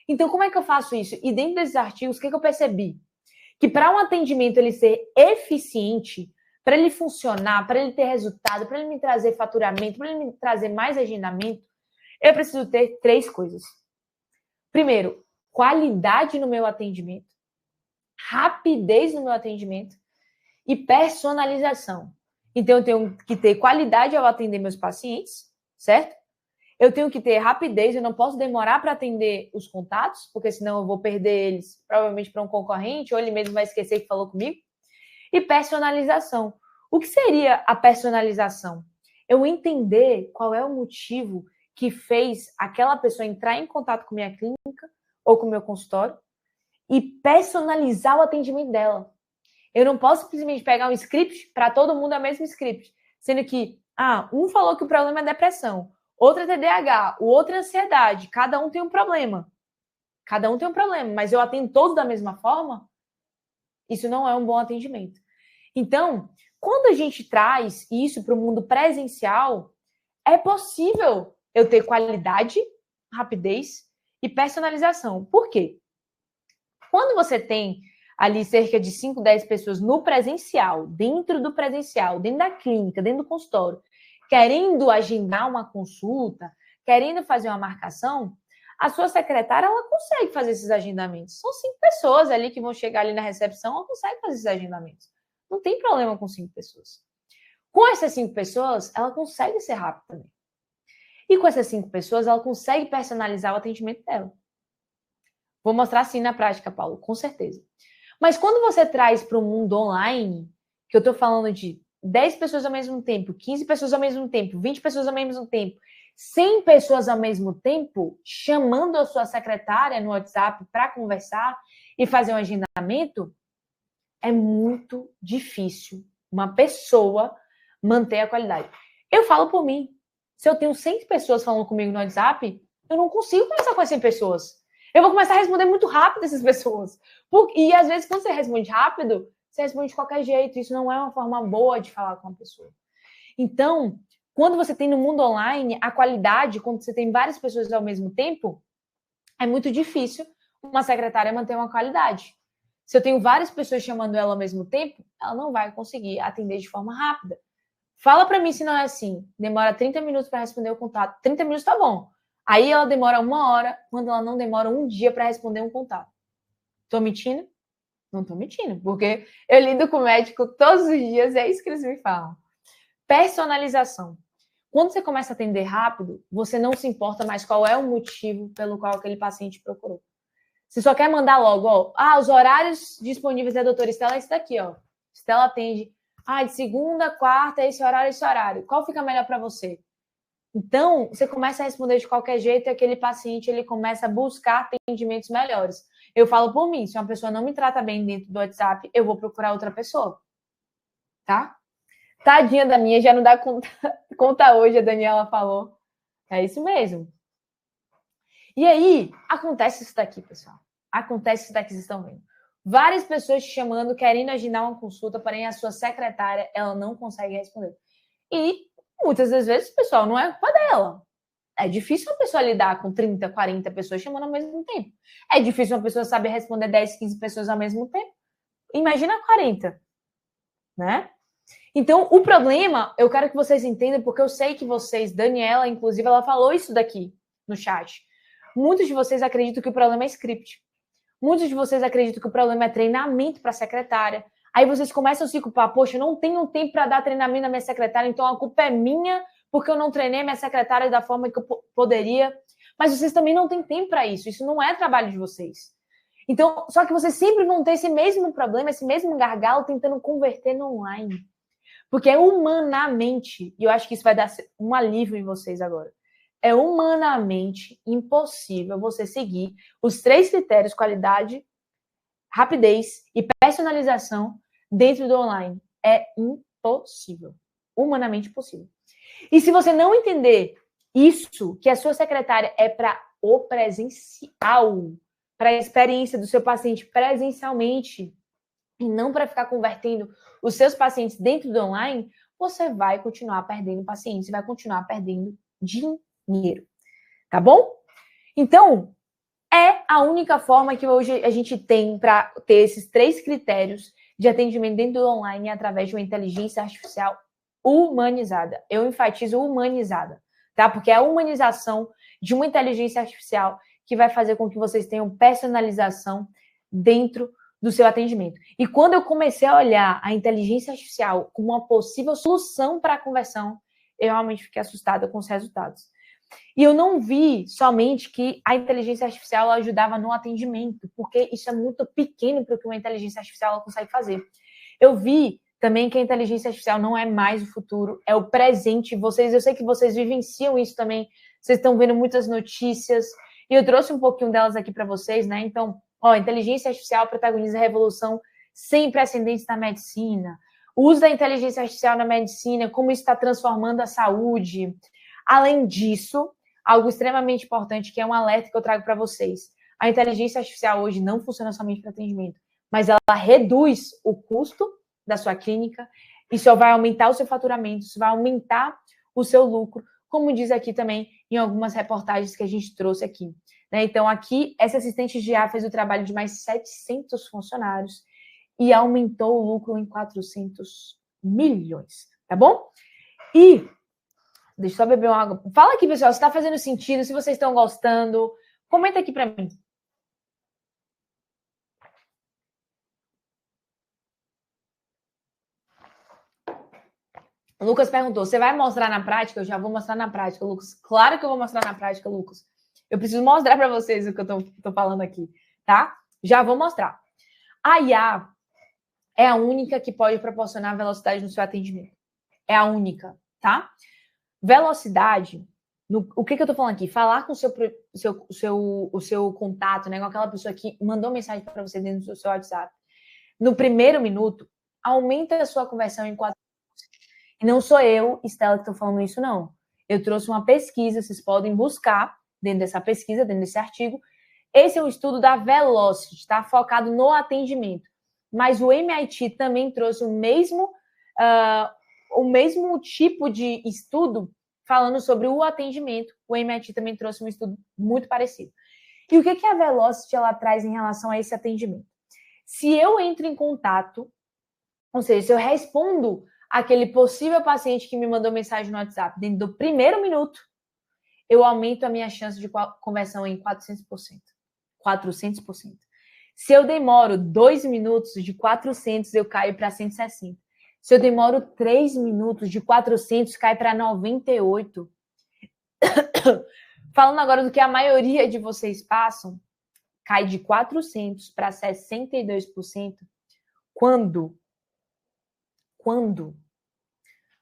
Speaker 1: Então, como é que eu faço isso? E dentro desses artigos, o que eu percebi? Que para um atendimento ele ser eficiente, para ele funcionar, para ele ter resultado, para ele me trazer faturamento, para ele me trazer mais agendamento, eu preciso ter 3 coisas. Primeiro, qualidade no meu atendimento, rapidez no meu atendimento e personalização. Então, eu tenho que ter qualidade ao atender meus pacientes, certo? Eu tenho que ter rapidez, eu não posso demorar para atender os contatos, porque senão eu vou perder eles provavelmente para um concorrente, ou ele mesmo vai esquecer que falou comigo. E personalização. O que seria a personalização? Eu entender qual é o motivo que fez aquela pessoa entrar em contato com minha clínica ou com o meu consultório e personalizar o atendimento dela. Eu não posso simplesmente pegar um script, para todo mundo é o mesmo script, sendo que, um falou que o problema é depressão, outro é TDAH, o outro é ansiedade, cada um tem um problema. Cada um tem um problema, mas eu atendo todos da mesma forma? Isso não é um bom atendimento. Então, quando a gente traz isso para o mundo presencial, é possível eu ter qualidade, rapidez e personalização. Por quê? Quando você tem ali cerca de 5, 10 pessoas no presencial, dentro da clínica, dentro do consultório, querendo agendar uma consulta, querendo fazer uma marcação, a sua secretária, ela consegue fazer esses agendamentos. São 5 pessoas ali que vão chegar ali na recepção, ela consegue fazer esses agendamentos. Não tem problema com 5 pessoas. Com essas 5 pessoas, ela consegue ser rápida também. E com essas 5 pessoas, ela consegue personalizar o atendimento dela. Vou mostrar assim na prática, Paulo, com certeza. Mas quando você traz para o mundo online, que eu estou falando de 10 pessoas ao mesmo tempo, 15 pessoas ao mesmo tempo, 20 pessoas ao mesmo tempo, 100 pessoas ao mesmo tempo, chamando a sua secretária no WhatsApp para conversar e fazer um agendamento, é muito difícil uma pessoa manter a qualidade. Eu falo por mim. Se eu tenho 100 pessoas falando comigo no WhatsApp, eu não consigo conversar com as 100 pessoas. Eu vou começar a responder muito rápido essas pessoas. E às vezes, quando você responde rápido, você responde de qualquer jeito. Isso não é uma forma boa de falar com a pessoa. Então, quando você tem no mundo online, a qualidade, quando você tem várias pessoas ao mesmo tempo, é muito difícil uma secretária manter uma qualidade. Se eu tenho várias pessoas chamando ela ao mesmo tempo, ela não vai conseguir atender de forma rápida. Fala para mim se não é assim. Demora 30 minutos para responder o contato. 30 minutos tá bom. Aí ela demora 1 hora, quando ela não demora 1 dia para responder um contato. Tô mentindo? Não tô mentindo, porque eu lido com o médico todos os dias, é isso que eles me falam. Personalização. Quando você começa a atender rápido, você não se importa mais qual é o motivo pelo qual aquele paciente procurou. Você só quer mandar logo, ó, os horários disponíveis da doutora Estela é esse daqui, ó. Estela atende, de segunda, quarta, esse horário. Qual fica melhor para você? Então, você começa a responder de qualquer jeito e aquele paciente, ele começa a buscar atendimentos melhores. Eu falo por mim, se uma pessoa não me trata bem dentro do WhatsApp, eu vou procurar outra pessoa. Tá? Tadinha da minha, já não dá conta hoje, a Daniela falou. É isso mesmo. E aí, acontece isso daqui, pessoal. Acontece isso daqui, vocês estão vendo. Várias pessoas te chamando, querendo agendar uma consulta, porém a sua secretária, ela não consegue responder. E muitas das vezes, pessoal, não é culpa dela. É difícil uma pessoa lidar com 30, 40 pessoas chamando ao mesmo tempo. É difícil uma pessoa saber responder 10, 15 pessoas ao mesmo tempo. Imagina 40, né? Então, o problema, eu quero que vocês entendam, porque eu sei que vocês, Daniela, inclusive, ela falou isso daqui no chat. Muitos de vocês acreditam que o problema é script. Muitos de vocês acreditam que o problema é treinamento para a secretária. Aí vocês começam a se culpar. Poxa, eu não tenho tempo para dar treinamento na minha secretária, então a culpa é minha porque eu não treinei minha secretária da forma que eu poderia. Mas vocês também não têm tempo para isso. Isso não é trabalho de vocês. Então, só que vocês sempre vão ter esse mesmo problema, esse mesmo gargalo tentando converter no online. Porque é humanamente, e eu acho que isso vai dar um alívio em vocês agora, é humanamente impossível você seguir os 3 critérios, qualidade, rapidez e personalização dentro do online. É impossível. Humanamente impossível. E se você não entender isso, que a sua secretária é para o presencial, para a experiência do seu paciente presencialmente, e não para ficar convertendo os seus pacientes dentro do online, você vai continuar perdendo pacientes, vai continuar perdendo dinheiro. Tá bom? Então, é a única forma que hoje a gente tem para ter esses 3 critérios de atendimento dentro do online através de uma inteligência artificial humanizada. Eu enfatizo humanizada, tá? Porque é a humanização de uma inteligência artificial que vai fazer com que vocês tenham personalização dentro do seu atendimento. E quando eu comecei a olhar a inteligência artificial como uma possível solução para a conversão, eu realmente fiquei assustada com os resultados. E eu não vi somente que a inteligência artificial ajudava no atendimento, porque isso é muito pequeno para o que uma inteligência artificial consegue fazer. Eu vi também que a inteligência artificial não é mais o futuro, é o presente. Eu sei que vocês vivenciam isso também, vocês estão vendo muitas notícias, e eu trouxe um pouquinho delas aqui para vocês, né? Então, a inteligência artificial protagoniza a revolução sem precedentes na medicina. O uso da inteligência artificial na medicina, como isso está transformando a saúde. Além disso, algo extremamente importante, que é um alerta que eu trago para vocês. A inteligência artificial hoje não funciona somente para atendimento, mas ela reduz o custo da sua clínica, isso vai aumentar o seu faturamento, isso vai aumentar o seu lucro, como diz aqui também em algumas reportagens que a gente trouxe aqui. Então, aqui, essa assistente de IA fez o trabalho de mais 700 funcionários e aumentou o lucro em 400 milhões, tá bom? E, deixa eu só beber uma água. Fala aqui, pessoal, se está fazendo sentido, se vocês estão gostando. Comenta aqui para mim. O Lucas perguntou, você vai mostrar na prática? Eu já vou mostrar na prática, Lucas. Claro que eu vou mostrar na prática, Lucas. Eu preciso mostrar para vocês o que eu tô falando aqui, tá? Já vou mostrar. A IA é a única que pode proporcionar velocidade no seu atendimento. é a única, tá? Velocidade, o que eu tô falando aqui? Falar com o seu contato, né? Com aquela pessoa que mandou mensagem para você dentro do seu WhatsApp. No primeiro minuto, aumenta a sua conversão em 4%. E não sou eu, Estela, que estou falando isso, não. Eu trouxe uma pesquisa, vocês podem buscar dentro dessa pesquisa, dentro desse artigo. Esse é um estudo da Velocity, está focado no atendimento. Mas o MIT também trouxe o mesmo tipo de estudo falando sobre o atendimento. O MIT também trouxe um estudo muito parecido. E o que a Velocity ela traz em relação a esse atendimento? Se eu entro em contato, ou seja, se eu respondo aquele possível paciente que me mandou mensagem no WhatsApp dentro do primeiro minuto, eu aumento a minha chance de conversão em 400%. 400%. Se eu demoro 2 minutos, de 400 eu caio para 160. Se eu demoro 3 minutos, de 400 cai para 98. Falando agora do que a maioria de vocês passam, cai de 400 para 62%. Quando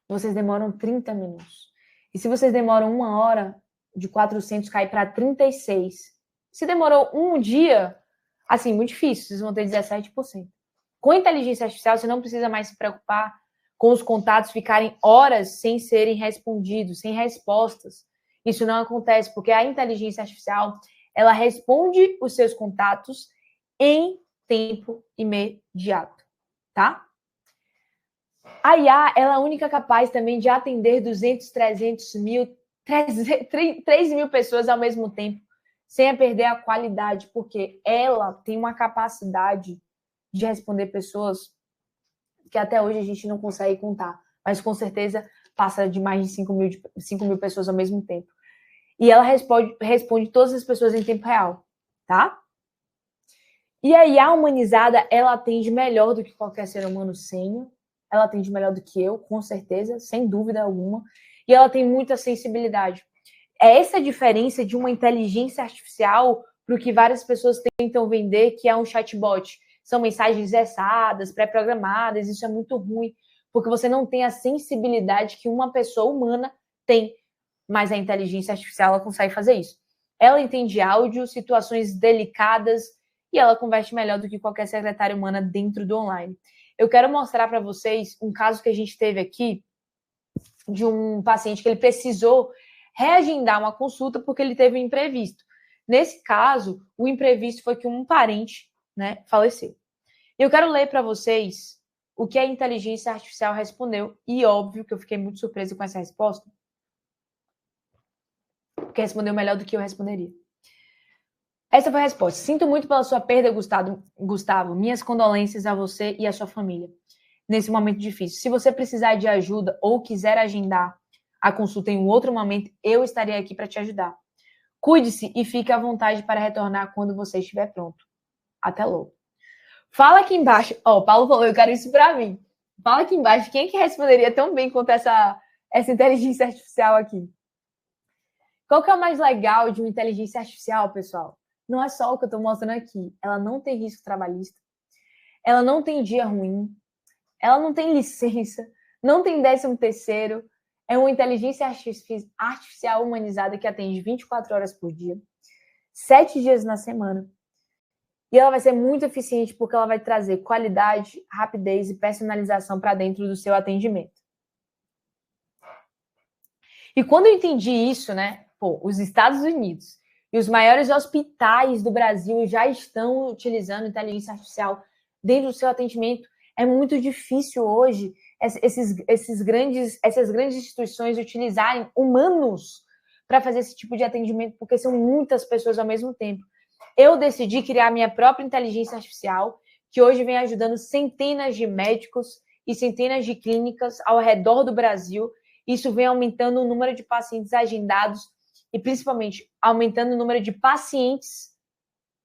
Speaker 1: vocês demoram 30 minutos. E se vocês demoram 1 hora, de 400 cai para 36. Se demorou um dia, assim, muito difícil, vocês vão ter 17%. Com inteligência artificial, você não precisa mais se preocupar com os contatos ficarem horas sem serem respondidos, sem respostas. Isso não acontece, porque a inteligência artificial, ela responde os seus contatos em tempo imediato, tá? A IA, ela é a única capaz também de atender 200, 300 mil, 3 mil pessoas ao mesmo tempo, sem perder a qualidade, porque ela tem uma capacidade de responder pessoas que até hoje a gente não consegue contar, mas com certeza passa de mais de 5 mil pessoas ao mesmo tempo. E ela responde todas as pessoas em tempo real, tá? E a IA humanizada, ela atende melhor do que qualquer ser humano sênior, ela atende melhor do que eu, com certeza, sem dúvida alguma, e ela tem muita sensibilidade. É essa a diferença de uma inteligência artificial para o que várias pessoas tentam vender, que é um chatbot. São mensagens engessadas, pré-programadas, isso é muito ruim, porque você não tem a sensibilidade que uma pessoa humana tem, mas a inteligência artificial, ela consegue fazer isso. Ela entende áudio, situações delicadas, e ela converte melhor do que qualquer secretária humana dentro do online. Eu quero mostrar para vocês um caso que a gente teve aqui de um paciente que ele precisou reagendar uma consulta porque ele teve um imprevisto. Nesse caso, o imprevisto foi que um parente, né, faleceu. Eu quero ler para vocês o que a inteligência artificial respondeu, e óbvio que eu fiquei muito surpresa com essa resposta, porque respondeu melhor do que eu responderia. Essa foi a resposta. Sinto muito pela sua perda, Gustavo. Minhas condolências a você e a sua família nesse momento difícil. Se você precisar de ajuda ou quiser agendar a consulta em um outro momento, eu estarei aqui para te ajudar. Cuide-se e fique à vontade para retornar quando você estiver pronto. Até logo. Fala aqui embaixo. Ó, o Paulo falou, eu quero isso para mim. Fala aqui embaixo, quem é que responderia tão bem quanto essa inteligência artificial aqui? Qual que é o mais legal de uma inteligência artificial, pessoal? Não é só o que eu estou mostrando aqui. Ela não tem risco trabalhista. Ela não tem dia ruim. Ela não tem licença. Não tem 13º. É uma inteligência artificial humanizada que atende 24 horas por dia, 7 dias na semana. E ela vai ser muito eficiente porque ela vai trazer qualidade, rapidez e personalização para dentro do seu atendimento. E quando eu entendi isso, né? Os Estados Unidos e os maiores hospitais do Brasil já estão utilizando inteligência artificial dentro do seu atendimento. É muito difícil hoje essas grandes instituições utilizarem humanos para fazer esse tipo de atendimento, porque são muitas pessoas ao mesmo tempo. Eu decidi criar minha própria inteligência artificial, que hoje vem ajudando centenas de médicos e centenas de clínicas ao redor do Brasil. Isso vem aumentando o número de pacientes agendados e, principalmente, aumentando o número de pacientes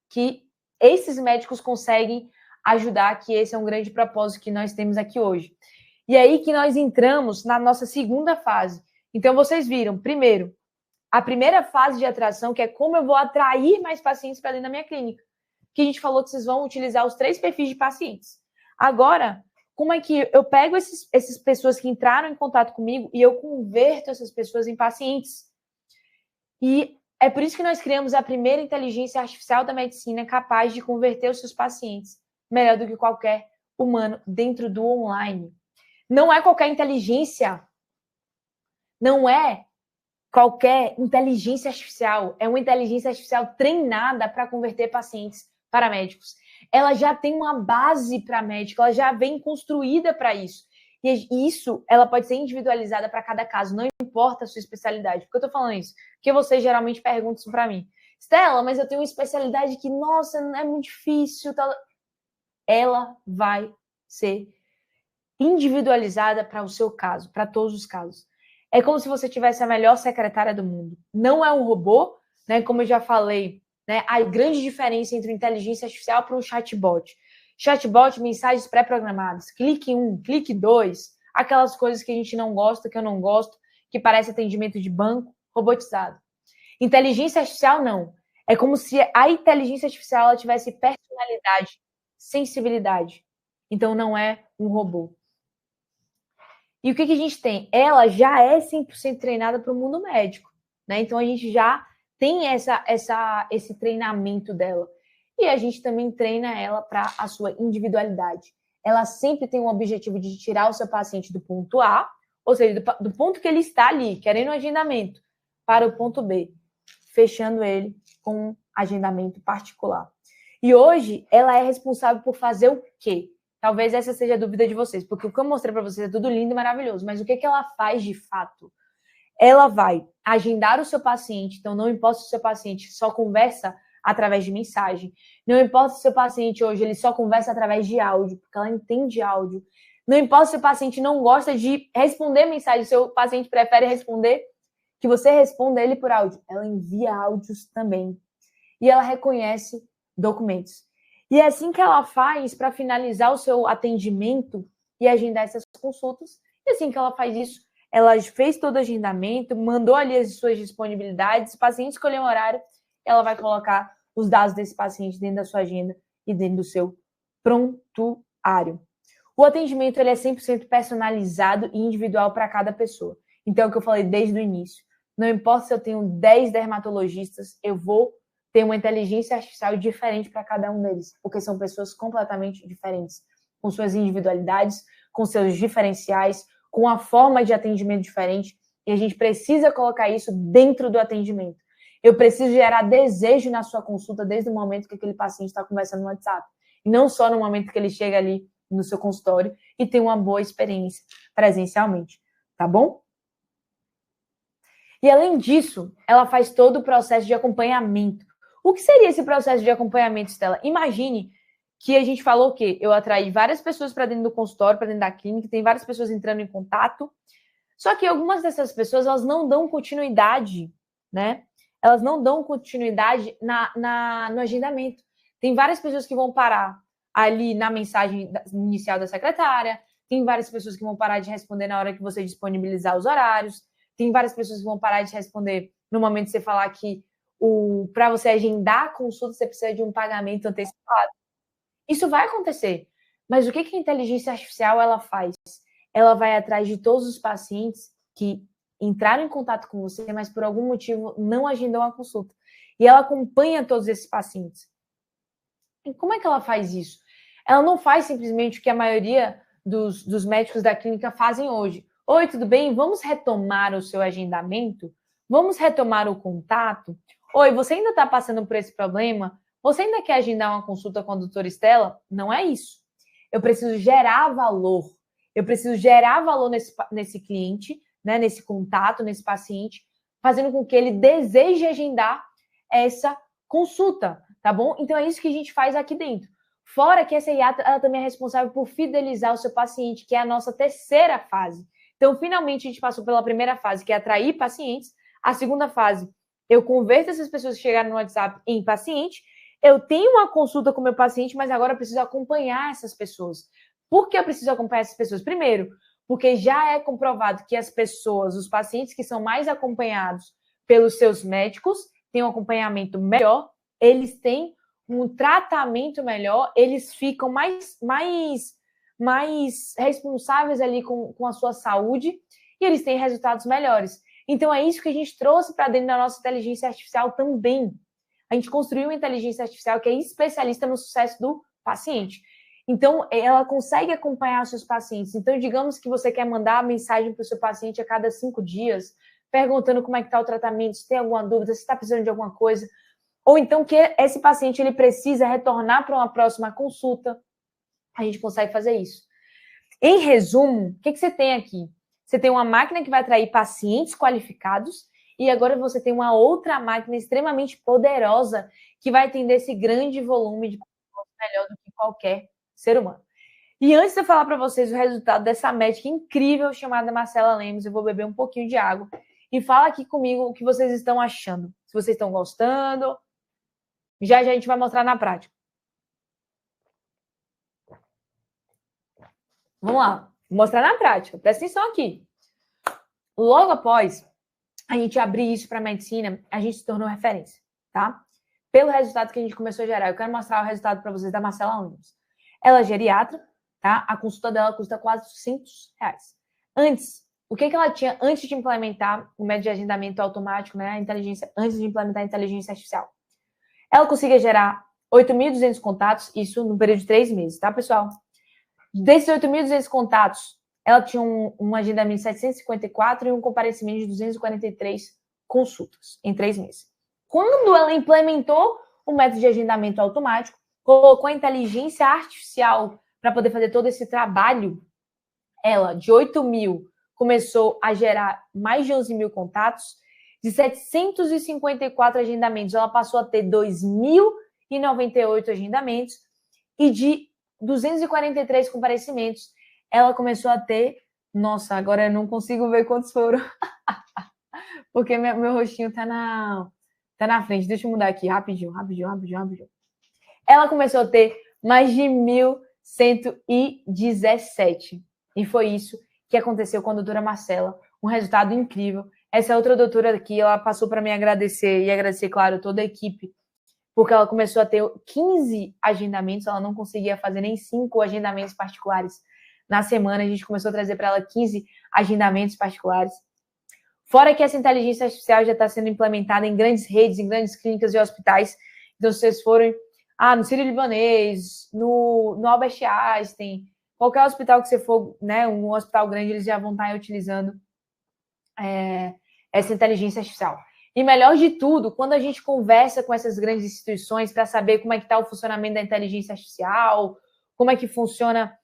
Speaker 1: que esses médicos conseguem ajudar, que esse é um grande propósito que nós temos aqui hoje. E aí que nós entramos na nossa segunda fase. Então, vocês viram, primeiro, a primeira fase de atração, que é como eu vou atrair mais pacientes para dentro da minha clínica. Que a gente falou que vocês vão utilizar os 3 perfis de pacientes. Agora, como é que eu pego essas pessoas que entraram em contato comigo e eu converto essas pessoas em pacientes. E é por isso que nós criamos a primeira inteligência artificial da medicina capaz de converter os seus pacientes melhor do que qualquer humano dentro do online. Não é qualquer inteligência, não é qualquer inteligência artificial, é uma inteligência artificial treinada para converter pacientes para médicos. Ela já tem uma base para médico, ela já vem construída para isso. E isso, ela pode ser individualizada para cada caso, não importa a sua especialidade. Por que eu estou falando isso? Porque vocês geralmente perguntam isso para mim. Stella, mas eu tenho uma especialidade que, nossa, é muito difícil. Tal. Ela vai ser individualizada para o seu caso, para todos os casos. É como se você tivesse a melhor secretária do mundo. Não é um robô, né? Como eu já falei, né? A grande diferença entre inteligência artificial para um chatbot. Chatbot, mensagens pré-programadas. Clique 1, clique 2. Aquelas coisas que a gente não gosta, que eu não gosto, que parece atendimento de banco, robotizado. Inteligência artificial, não. É como se a inteligência artificial ela tivesse personalidade, sensibilidade. Então, não é um robô. E o que a gente tem? Ela já é 100% treinada para o mundo médico, né? Então, a gente já tem esse treinamento dela. E a gente também treina ela para a sua individualidade. Ela sempre tem o objetivo de tirar o seu paciente do ponto A, ou seja, do ponto que ele está ali, querendo um agendamento, para o ponto B, fechando ele com um agendamento particular. E hoje, ela é responsável por fazer o quê? Talvez essa seja a dúvida de vocês, porque o que eu mostrei para vocês é tudo lindo e maravilhoso, mas o que ela faz de fato? Ela vai agendar o seu paciente, então não importa se o seu paciente só conversa através de mensagem, não importa se o seu paciente hoje ele só conversa através de áudio, porque ela entende áudio, não importa se o paciente não gosta de responder mensagem, se o paciente prefere responder, que você responda ele por áudio, ela envia áudios também, e ela reconhece documentos. E é assim que ela faz para finalizar o seu atendimento e agendar essas consultas. E assim que ela faz isso, ela fez todo o agendamento, mandou ali as suas disponibilidades, o paciente escolheu um horário, ela vai colocar os dados desse paciente dentro da sua agenda e dentro do seu prontuário. O atendimento ele é 100% personalizado e individual para cada pessoa. Então, é o que eu falei desde o início. Não importa se eu tenho 10 dermatologistas, eu vou ter uma inteligência artificial diferente para cada um deles, porque são pessoas completamente diferentes, com suas individualidades, com seus diferenciais, com a forma de atendimento diferente, e a gente precisa colocar isso dentro do atendimento. Eu preciso gerar desejo na sua consulta desde o momento que aquele paciente está conversando no WhatsApp, e não só no momento que ele chega ali no seu consultório e tem uma boa experiência presencialmente, tá bom? E além disso, ela faz todo o processo de acompanhamento. O que seria esse processo de acompanhamento, Stella? Imagine que a gente falou o quê? Eu atraí várias pessoas para dentro do consultório, para dentro da clínica, tem várias pessoas entrando em contato, só que algumas dessas pessoas, elas não dão continuidade, né? Elas não dão continuidade no agendamento. Tem várias pessoas que vão parar ali na mensagem inicial da secretária, tem várias pessoas que vão parar de responder na hora que você disponibilizar os horários, tem várias pessoas que vão parar de responder no momento que você falar que para você agendar a consulta, você precisa de um pagamento antecipado. Isso vai acontecer. Mas o que a inteligência artificial ela faz? Ela vai atrás de todos os pacientes que entraram em contato com você, mas por algum motivo não agendou a consulta. E ela acompanha todos esses pacientes. E como é que ela faz isso? Ela não faz simplesmente o que a maioria dos médicos da clínica fazem hoje. Oi, tudo bem? Vamos retomar o seu agendamento? Vamos retomar o contato? Oi, você ainda está passando por esse problema? Você ainda quer agendar uma consulta com a doutora Stella? Não é isso. Eu preciso gerar valor. Eu preciso gerar valor nesse cliente, né, nesse contato, nesse paciente, fazendo com que ele deseje agendar essa consulta, tá bom? Então, é isso que a gente faz aqui dentro. Fora que essa IA, ela também é responsável por fidelizar o seu paciente, que é a nossa terceira fase. Então, finalmente, a gente passou pela primeira fase, que é atrair pacientes. A segunda fase, eu converto essas pessoas que chegaram no WhatsApp em paciente. Eu tenho uma consulta com o meu paciente, mas agora eu preciso acompanhar essas pessoas. Por que eu preciso acompanhar essas pessoas? Primeiro, porque já é comprovado que as pessoas, os pacientes que são mais acompanhados pelos seus médicos, têm um acompanhamento melhor, eles têm um tratamento melhor, eles ficam mais mais responsáveis ali com a sua saúde e eles têm resultados melhores. Então, é isso que a gente trouxe para dentro da nossa inteligência artificial também. A gente construiu uma inteligência artificial que é especialista no sucesso do paciente. Então, ela consegue acompanhar os seus pacientes. Então, digamos que você quer mandar mensagem para o seu paciente a cada 5 dias, perguntando como é que está o tratamento, se tem alguma dúvida, se está precisando de alguma coisa. Ou então que esse paciente ele precisa retornar para uma próxima consulta. A gente consegue fazer isso. Em resumo, o que você tem aqui? Você tem uma máquina que vai atrair pacientes qualificados e agora você tem uma outra máquina extremamente poderosa que vai atender esse grande volume de pessoas melhor do que qualquer ser humano. E antes de eu falar para vocês o resultado dessa médica incrível chamada Marcela Lemos, eu vou beber um pouquinho de água e fala aqui comigo o que vocês estão achando. Se vocês estão gostando. Já a gente vai mostrar na prática. Vamos lá, vou mostrar na prática. Presta atenção aqui. Logo após a gente abrir isso para a medicina, a gente se tornou referência, tá? Pelo resultado que a gente começou a gerar. Eu quero mostrar o resultado para vocês da Marcela Lemos. Ela é geriatra, tá? A consulta dela custa R$400. Antes, o que ela tinha antes de implementar o método de agendamento automático, né? A inteligência, antes de implementar a inteligência artificial? Ela conseguia gerar 8.200 contatos, isso no período de 3 meses, tá, pessoal? Desses 8.200 contatos, ela tinha um agendamento de 754 e um comparecimento de 243 consultas em 3 meses. Quando ela implementou o método de agendamento automático, colocou a inteligência artificial para poder fazer todo esse trabalho, ela, de 8.000, começou a gerar mais de 11.000 contatos. De 754 agendamentos, ela passou a ter 2.098 agendamentos. E de 243 comparecimentos, ela começou a ter... Nossa, agora eu não consigo ver quantos foram. Porque meu rostinho tá na frente. Deixa eu mudar aqui, rapidinho. Ela começou a ter mais de 1.117. E foi isso que aconteceu com a doutora Marcela. Um resultado incrível. Essa outra doutora aqui, ela passou para me agradecer, e agradecer, claro, toda a equipe, porque ela começou a ter 15 agendamentos, ela não conseguia fazer nem 5 agendamentos particulares na semana, a gente começou a trazer para ela 15 agendamentos particulares. Fora que essa inteligência artificial já está sendo implementada em grandes redes, em grandes clínicas e hospitais. Então, se vocês forem no Sírio-Libanês, no Albert Einstein, qualquer hospital que você for, né, um hospital grande, eles já vão estar utilizando essa inteligência artificial. E melhor de tudo, quando a gente conversa com essas grandes instituições para saber como é que está o funcionamento da inteligência artificial, como é que funciona,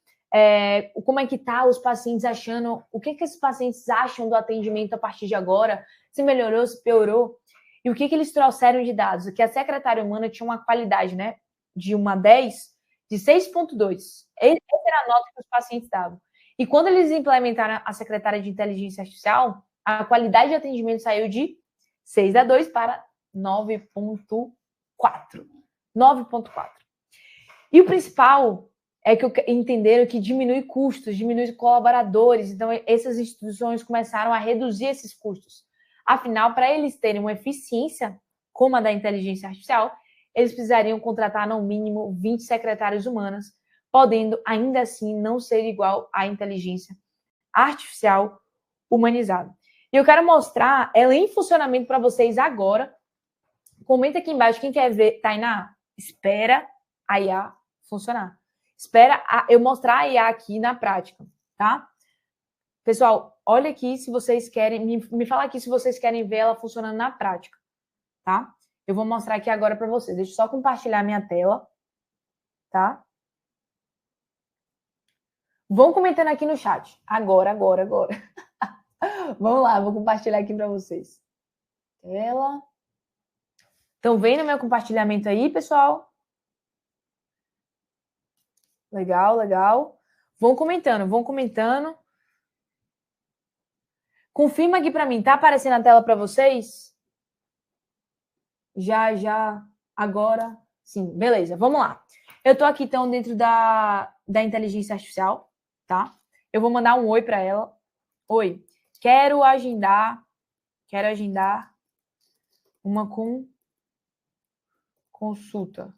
Speaker 1: como é que está os pacientes achando, o que esses pacientes acham do atendimento a partir de agora, se melhorou, se piorou, e o que eles trouxeram de dados, que a secretária humana tinha uma qualidade, né, de 1 a 10, de 6,2. Essa era a nota que os pacientes davam. E quando eles implementaram a secretária de inteligência artificial, a qualidade de atendimento saiu de 6,2 para 9,4. 9,4. E o principal é que entenderam que diminui custos, diminui colaboradores. Então, essas instituições começaram a reduzir esses custos. Afinal, para eles terem uma eficiência como a da inteligência artificial, eles precisariam contratar, no mínimo, 20 secretárias humanas, podendo, ainda assim, não ser igual à inteligência artificial humanizada. E eu quero mostrar ela em funcionamento para vocês agora. Comenta aqui embaixo quem quer ver. Tainá, espera a IA funcionar. Espera eu mostrar a IA aqui na prática, tá? Pessoal, olha aqui se vocês querem... Me fala aqui se vocês querem ver ela funcionando na prática, tá? Eu vou mostrar aqui agora para vocês. Deixa eu só compartilhar minha tela, tá? Vão comentando aqui no chat. Agora. Vamos lá, vou compartilhar aqui para vocês. Tela. Estão vendo meu compartilhamento aí, pessoal? Legal. Vão comentando. Confirma aqui para mim. Tá aparecendo a tela para vocês? Já. Agora. Sim, beleza. Vamos lá. Eu tô aqui, então, dentro da inteligência artificial, tá? Eu vou mandar um oi para ela. Oi. Quero agendar uma consulta.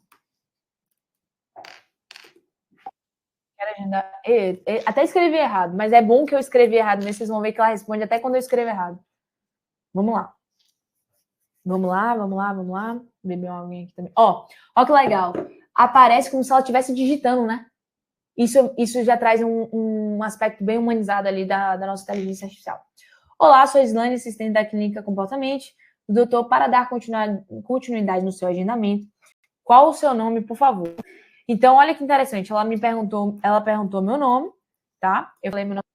Speaker 1: Quero agenda. Até escrevi errado, mas é bom que eu escrevi errado, mas vocês vão ver que ela responde até quando eu escrevo errado. Vamos lá. Vamos lá. Beber alguém aqui também. Ó que legal. Aparece como se ela estivesse digitando, né? Isso já traz um aspecto bem humanizado ali da nossa inteligência artificial. Olá, sou a Islane, assistente da Clínica Comportamente. Doutor, para dar continuidade no seu agendamento, qual o seu nome, por favor? Então, olha que interessante. Ela perguntou meu nome, tá? Eu falei meu nome.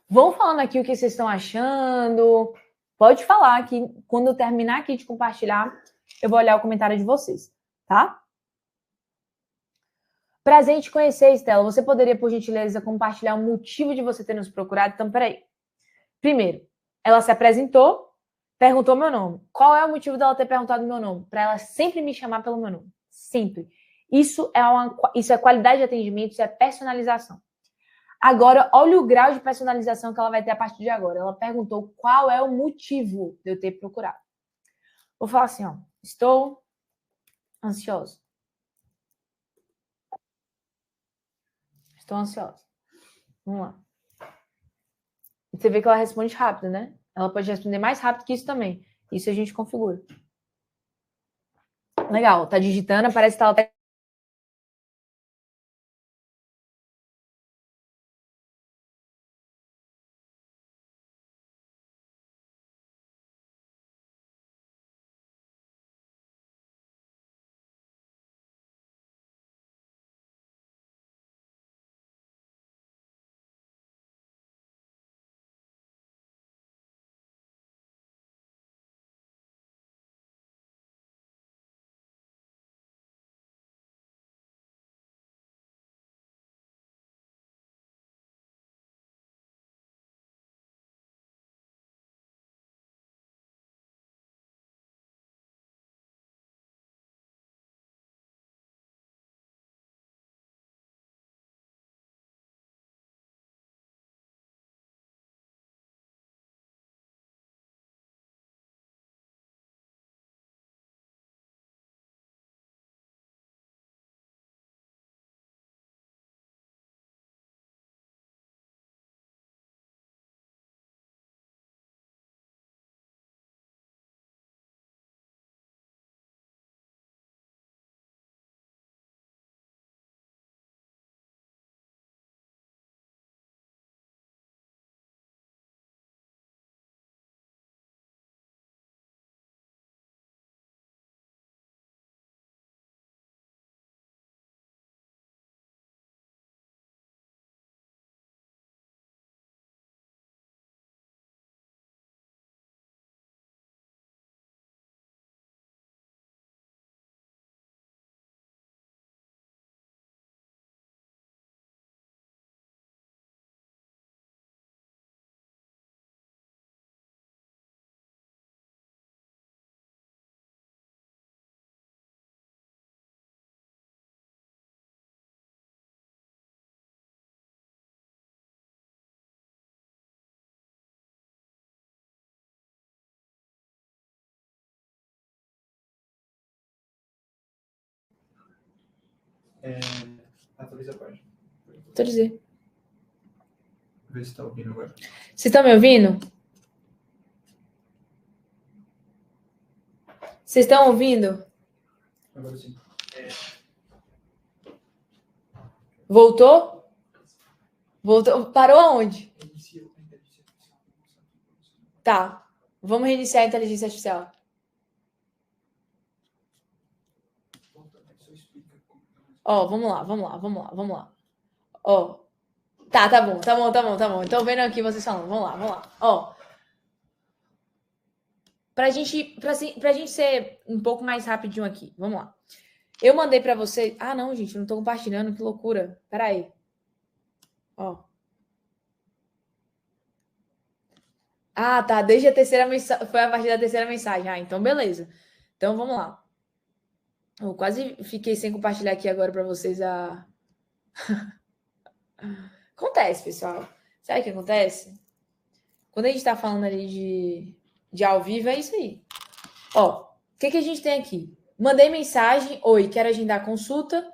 Speaker 1: Vão falando aqui o que vocês estão achando. Pode falar que quando eu terminar aqui de compartilhar, eu vou olhar o comentário de vocês, tá? Prazer em te conhecer, Estela. Você poderia, por gentileza, compartilhar o motivo de você ter nos procurado? Então, peraí. Primeiro, ela se apresentou, perguntou meu nome. Qual é o motivo dela ter perguntado meu nome? Para ela sempre me chamar pelo meu nome. Sempre. Isso é qualidade de atendimento, isso é personalização. Agora, olha o grau de personalização que ela vai ter a partir de agora. Ela perguntou qual é o motivo de eu ter procurado. Vou falar assim, ó. Estou ansiosa. Estou ansiosa. Vamos lá. Você vê que ela responde rápido, né? Ela pode responder mais rápido que isso também. Isso a gente configura. Legal. Tá digitando, parece que ela tá...
Speaker 2: Atualiza a página.
Speaker 1: Atualizei.
Speaker 2: Vê se está ouvindo agora.
Speaker 1: Vocês estão me ouvindo? Vocês estão ouvindo?
Speaker 2: Agora sim.
Speaker 1: Voltou? Voltou? Parou aonde? Tá. Vamos reiniciar a inteligência artificial. Ó, vamos lá. Ó. Tá bom. Tô vendo aqui vocês falando. Vamos lá. Ó. Pra gente ser um pouco mais rapidinho aqui. Vamos lá. Eu mandei pra vocês... Ah, não, gente. Não tô compartilhando. Que loucura. Pera aí. Ó. Ah, tá. Desde a terceira mensagem. Foi a partir da terceira mensagem. Ah, então beleza. Então vamos lá. Eu quase fiquei sem compartilhar aqui agora pra vocês a... Acontece, pessoal. Sabe o que acontece? Quando a gente tá falando ali de ao vivo, é isso aí. Ó, o que a gente tem aqui? Mandei mensagem, oi, quero agendar consulta.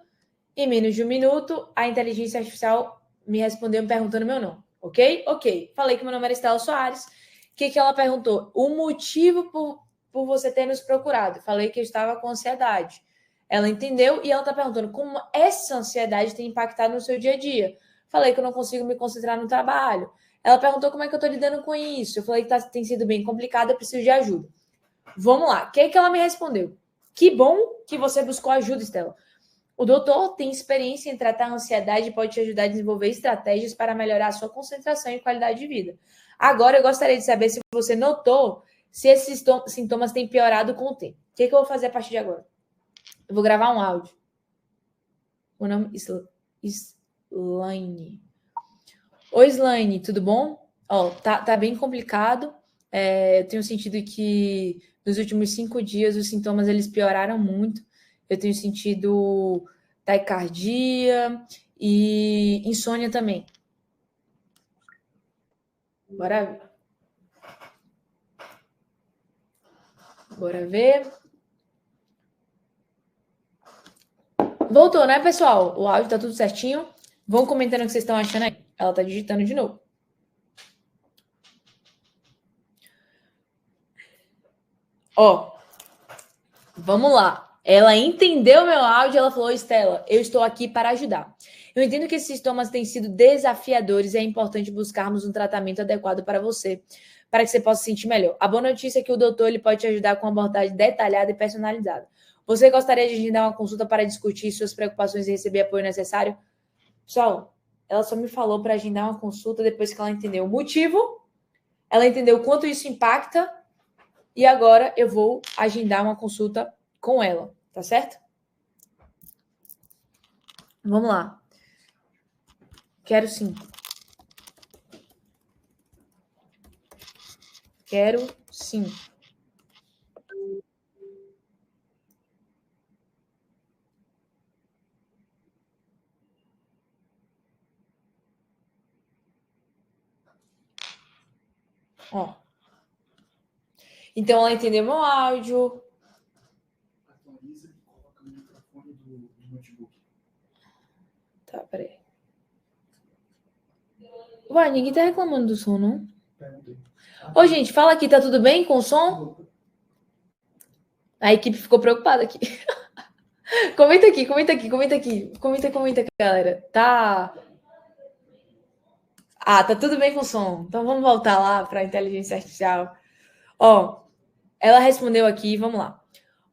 Speaker 1: Em menos de 1 minuto, a inteligência artificial me respondeu perguntando meu nome. Ok? Ok. Falei que meu nome era Estela Soares. O que ela perguntou? O motivo por você ter nos procurado. Falei que eu estava com ansiedade. Ela entendeu e ela está perguntando como essa ansiedade tem impactado no seu dia a dia. Falei que eu não consigo me concentrar no trabalho. Ela perguntou como é que eu estou lidando com isso. Eu falei que tem sido bem complicado, eu preciso de ajuda. Vamos lá. O que ela me respondeu? Que bom que você buscou ajuda, Estela. O doutor tem experiência em tratar a ansiedade e pode te ajudar a desenvolver estratégias para melhorar a sua concentração e qualidade de vida. Agora, eu gostaria de saber se você notou se esses sintomas têm piorado com o tempo. O que eu vou fazer a partir de agora? Eu vou gravar um áudio. O nome é Slaine. Oi, Slaine, tudo bom? Tá bem complicado. Eu tenho sentido que nos últimos 5 dias os sintomas eles pioraram muito. Eu tenho sentido taquicardia e insônia também. Bora ver. Voltou, né, pessoal? O áudio tá tudo certinho. Vão comentando o que vocês estão achando aí. Ela tá digitando de novo. Vamos lá. Ela entendeu meu áudio, ela falou, Estela, eu estou aqui para ajudar. Eu entendo que esses sintomas têm sido desafiadores e é importante buscarmos um tratamento adequado para você, para que você possa se sentir melhor. A boa notícia é que o doutor ele pode te ajudar com uma abordagem detalhada e personalizada. Você gostaria de agendar uma consulta para discutir suas preocupações e receber apoio necessário? Pessoal, ela só me falou para agendar uma consulta depois que ela entendeu o motivo, ela entendeu o quanto isso impacta e agora eu vou agendar uma consulta com ela, tá certo? Vamos lá. Quero sim. Quero sim. Então ela entendeu meu áudio.
Speaker 2: Atualiza e coloca no microfone do notebook.
Speaker 1: Tá, peraí. Uai, ninguém tá reclamando do som, não?
Speaker 2: Perguntei.
Speaker 1: Ô, gente, fala aqui, tá tudo bem com o som? A equipe ficou preocupada aqui. Comenta aqui, galera. Tá tudo bem com o som. Então vamos voltar lá para a inteligência artificial. Ela respondeu aqui, vamos lá.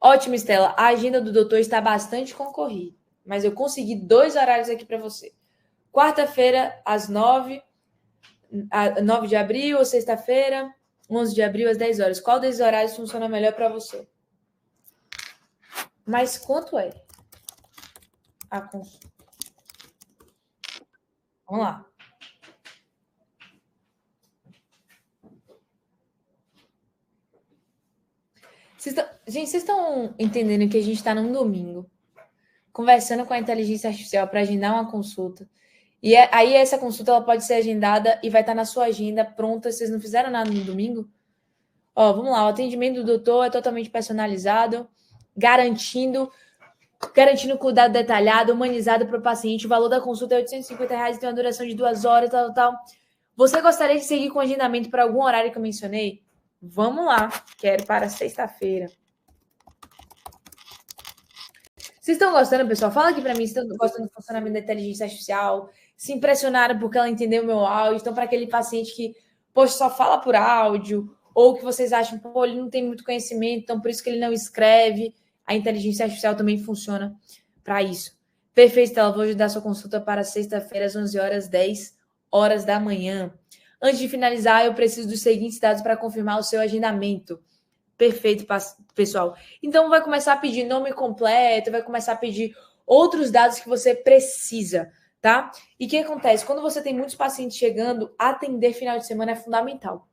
Speaker 1: Ótimo, Estela. A agenda do doutor está bastante concorrida, mas eu consegui 2 horários aqui para você. Quarta-feira, às 9 de abril, ou sexta-feira, 11 de abril, às 10 horas. Qual desses horários funciona melhor para você? Mas quanto é a consulta? Vamos lá. Gente, vocês estão entendendo que a gente está num domingo, conversando com a inteligência artificial para agendar uma consulta. E aí essa consulta ela pode ser agendada e vai estar na sua agenda pronta. Vocês não fizeram nada no domingo? Vamos lá. O atendimento do doutor é totalmente personalizado, garantindo cuidado detalhado, humanizado para o paciente. O valor da consulta é R$850 e tem uma duração de 2 horas, tal. Você gostaria de seguir com o agendamento para algum horário que eu mencionei? Vamos lá. Quero para sexta-feira. Vocês estão gostando, pessoal? Fala aqui para mim se estão gostando do funcionamento da inteligência artificial, se impressionaram porque ela entendeu o meu áudio. Então, para aquele paciente que, poxa, só fala por áudio, ou que vocês acham, pô, ele não tem muito conhecimento, então por isso que ele não escreve. A inteligência artificial também funciona para isso. Perfeito, Estela. Vou ajudar a sua consulta para sexta-feira, às 11 horas, 10 horas da manhã. Antes de finalizar, eu preciso dos seguintes dados para confirmar o seu agendamento. Perfeito, pessoal. Então, vai começar a pedir nome completo, vai começar a pedir outros dados que você precisa, tá? E o que acontece? Quando você tem muitos pacientes chegando, atender final de semana é fundamental,